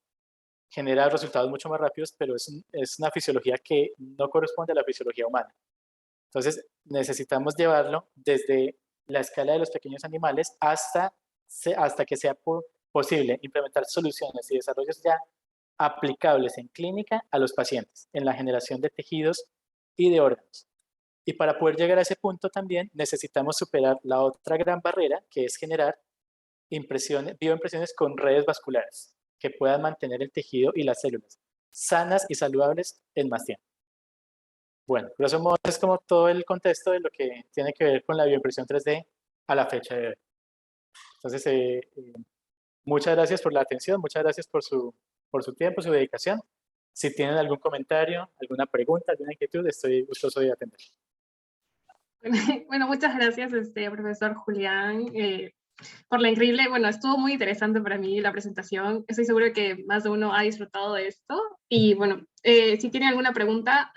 genera resultados mucho más rápidos, pero es una fisiología que no corresponde a la fisiología humana. Entonces, necesitamos llevarlo desde la escala de los pequeños animales hasta que sea posible implementar soluciones y desarrollos ya aplicables en clínica a los pacientes, en la generación de tejidos y de órganos. Y para poder llegar a ese punto también necesitamos superar la otra gran barrera, que es generar bioimpresiones con redes vasculares que puedan mantener el tejido y las células. sanas y saludables en más tiempo. Bueno, grosso modo es como todo el contexto de lo que tiene que ver con la bioimpresión 3D a la fecha de hoy. Entonces, muchas gracias por la atención, muchas gracias por su tiempo, su dedicación. Si tienen algún comentario, alguna pregunta, alguna inquietud, estoy gustoso de atender. Bueno, muchas gracias, profesor Julián, por la increíble, bueno, estuvo muy interesante para mí la presentación. Estoy seguro que más de uno ha disfrutado de esto. Y bueno, si tienen alguna pregunta,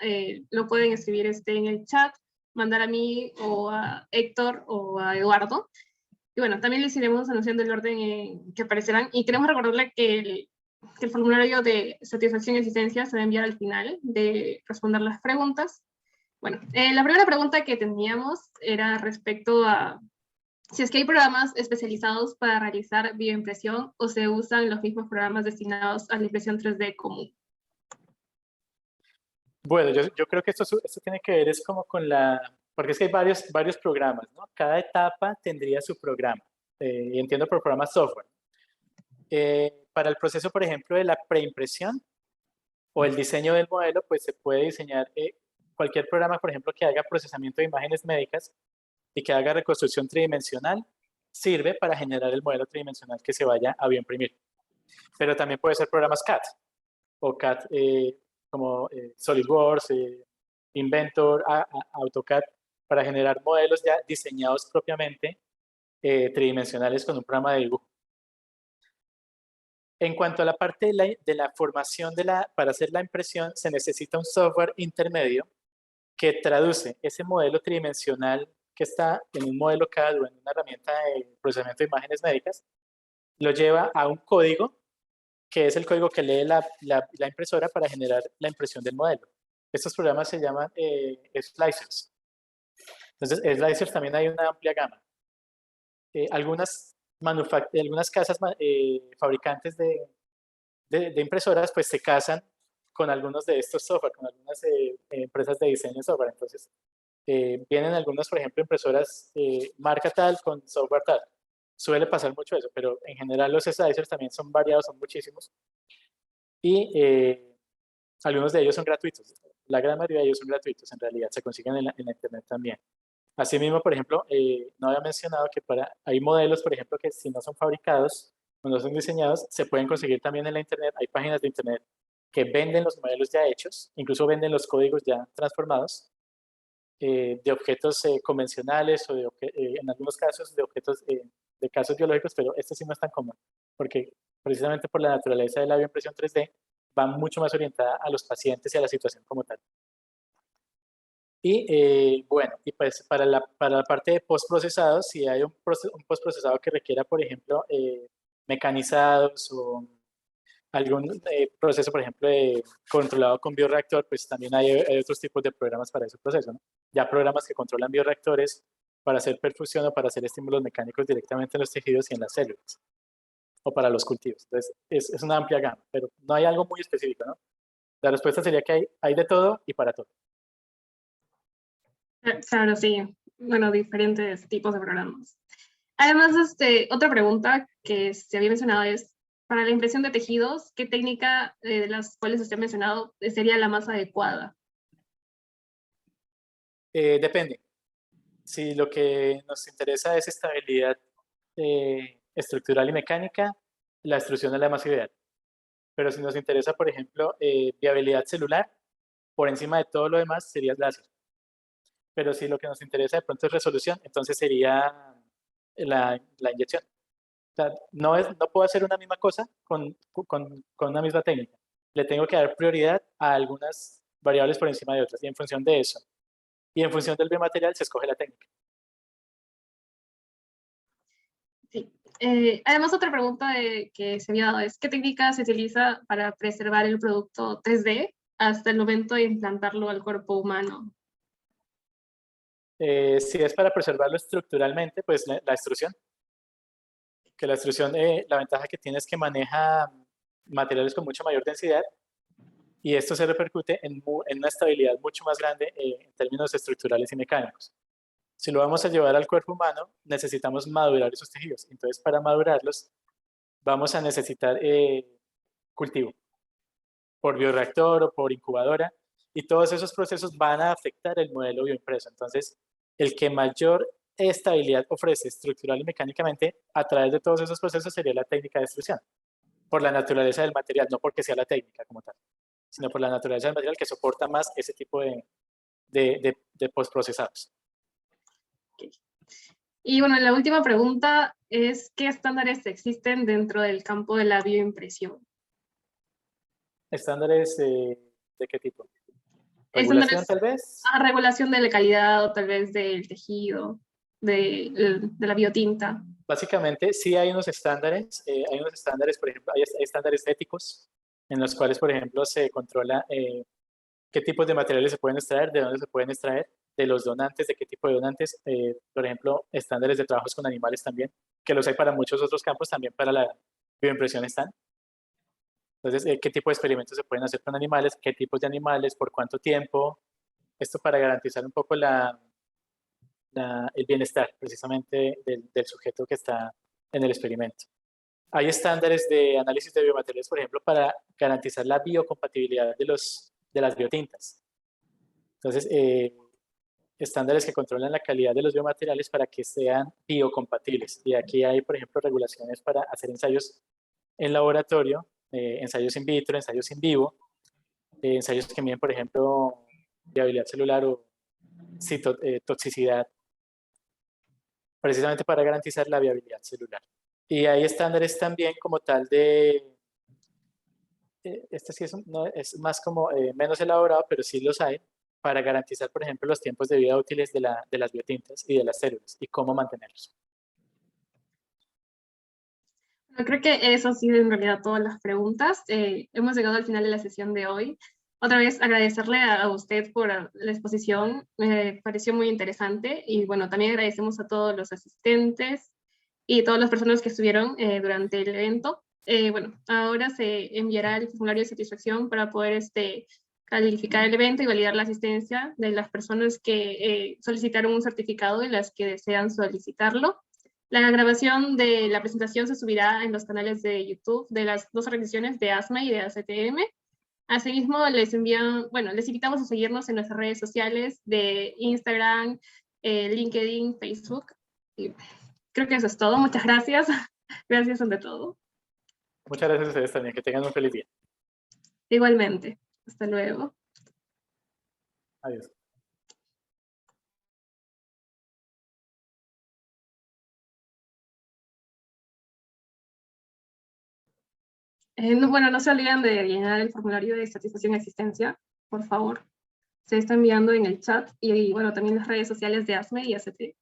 lo pueden escribir en el chat, mandar a mí o a Héctor o a Eduardo. Y bueno, también les iremos anunciando el orden en que aparecerán. Y queremos recordarle que el formulario de satisfacción y asistencia se va a enviar al final de responder las preguntas. Bueno, la primera pregunta que teníamos era respecto a si es que hay programas especializados para realizar bioimpresión o se usan los mismos programas destinados a la impresión 3D común. Bueno, yo creo que esto tiene que ver es como con porque es que hay varios programas, ¿no? Cada etapa tendría su programa, y entiendo por programa software. Para el proceso, por ejemplo, de la preimpresión o el diseño del modelo, pues se puede diseñar cualquier programa, por ejemplo, que haga procesamiento de imágenes médicas y que haga reconstrucción tridimensional, sirve para generar el modelo tridimensional que se vaya a bioimprimir. Pero también puede ser programas CAD o CAD como SolidWorks, Inventor, AutoCAD, para generar modelos ya diseñados propiamente tridimensionales con un programa de dibujo. En cuanto a la parte de la formación para hacer la impresión, se necesita un software intermedio que traduce ese modelo tridimensional que está en un modelo CAD o en una herramienta de procesamiento de imágenes médicas, lo lleva a un código que es el código que lee la impresora para generar la impresión del modelo. Estos programas se llaman splicers. Entonces, splicers también hay una amplia gama. Algunas casas fabricantes de impresoras pues se casan con algunos de estos software, con algunas empresas de diseño de software. Entonces, vienen algunas, por ejemplo, impresoras marca tal con software tal. Suele pasar mucho eso, pero en general los slicers también son variados, son muchísimos. Y algunos de ellos son gratuitos. La gran mayoría de ellos son gratuitos, en realidad, se consiguen en la internet también. Asimismo, por ejemplo, no había mencionado que hay modelos, por ejemplo, que si no son fabricados o no son diseñados, se pueden conseguir también en la internet. Hay páginas de internet que venden los modelos ya hechos, incluso venden los códigos ya transformados de objetos convencionales o en algunos casos de objetos de casos biológicos, pero este sí no es tan común, porque precisamente por la naturaleza de la bioimpresión 3D va mucho más orientada a los pacientes y a la situación como tal. Y bueno, y pues para la parte de postprocesados, si hay un postprocesado que requiera, por ejemplo, mecanizados o algún proceso, por ejemplo, controlado con bioreactor, pues también hay otros tipos de programas para ese proceso, ¿no? Ya programas que controlan bioreactores para hacer perfusión o para hacer estímulos mecánicos directamente en los tejidos y en las células, o para los cultivos. Entonces, es una amplia gama, pero no hay algo muy específico, ¿no? La respuesta sería que hay de todo y para todo. Claro, sí. Bueno, diferentes tipos de programas. Además, otra pregunta que se había mencionado es, para la impresión de tejidos, ¿qué técnica de las cuales usted ha mencionado sería la más adecuada? Depende. Si lo que nos interesa es estabilidad estructural y mecánica, la extrusión es la más ideal. Pero si nos interesa, por ejemplo, viabilidad celular, por encima de todo lo demás sería el láser. Pero si lo que nos interesa de pronto es resolución, entonces sería la inyección. O sea, no puedo hacer una misma cosa con una misma técnica. Le tengo que dar prioridad a algunas variables por encima de otras, y en función de eso, y en función del biomaterial, se escoge la técnica. Sí. Además, otra pregunta que se había dado es, ¿qué técnica se utiliza para preservar el producto 3D hasta el momento de implantarlo al cuerpo humano? Si es para preservarlo estructuralmente, pues la extrusión. Que la extrusión, la ventaja que tiene es que maneja materiales con mucha mayor densidad y esto se repercute en una estabilidad mucho más grande en términos estructurales y mecánicos. Si lo vamos a llevar al cuerpo humano, necesitamos madurar esos tejidos. Entonces, para madurarlos, vamos a necesitar cultivo. por bioreactor o por incubadora, y todos esos procesos van a afectar el modelo bioimpreso. Entonces, el que mayor estabilidad ofrece estructural y mecánicamente a través de todos esos procesos sería la técnica de extrusión, por la naturaleza del material, no porque sea la técnica como tal, sino por la naturaleza del material que soporta más ese tipo de postprocesados. Okay. Y bueno, la última pregunta es, ¿qué estándares existen dentro del campo de la bioimpresión? ¿Estándares de qué tipo? ¿Regulación tal vez? Regulación de la calidad o tal vez del tejido, de la biotinta. Básicamente sí hay unos estándares, por ejemplo, hay estándares éticos en los cuales, por ejemplo, se controla qué tipos de materiales se pueden extraer, de dónde se pueden extraer, de los donantes, de qué tipo de donantes, por ejemplo, estándares de trabajos con animales también, que los hay para muchos otros campos, también para la bioimpresión están. Entonces, qué tipo de experimentos se pueden hacer con animales, qué tipos de animales, por cuánto tiempo, esto para garantizar un poco el bienestar precisamente del sujeto que está en el experimento. Hay estándares de análisis de biomateriales, por ejemplo, para garantizar la biocompatibilidad de las biotintas. Entonces, estándares que controlan la calidad de los biomateriales para que sean biocompatibles. Y aquí hay, por ejemplo, regulaciones para hacer ensayos en laboratorio, ensayos in vitro, ensayos in vivo, ensayos que miden, por ejemplo, viabilidad celular o toxicidad, precisamente para garantizar la viabilidad celular. Y hay estándares también como tal de, este sí es más como menos elaborado, pero sí los hay, para garantizar, por ejemplo, los tiempos de vida útiles de las biotintas y de las células y cómo mantenerlos. Yo creo que eso ha sido en realidad todas las preguntas. Hemos llegado al final de la sesión de hoy. Otra vez agradecerle a usted por la exposición, me pareció muy interesante y bueno, también agradecemos a todos los asistentes y todas las personas que estuvieron durante el evento. Bueno, ahora se enviará el formulario de satisfacción para poder calificar el evento y validar la asistencia de las personas que solicitaron un certificado y las que desean solicitarlo. La grabación de la presentación se subirá en los canales de YouTube de las dos organizaciones de ASME y de ACTM. Asimismo, les invitamos a seguirnos en nuestras redes sociales de Instagram, LinkedIn, Facebook. Y creo que eso es todo. Muchas gracias. Gracias ante todo. Muchas gracias a ustedes también. Que tengan un feliz día. Igualmente. Hasta luego. Adiós. Bueno, no se olviden de llenar el formulario de satisfacción y asistencia, por favor. Se está enviando en el chat y bueno, también las redes sociales de ASME y ACT.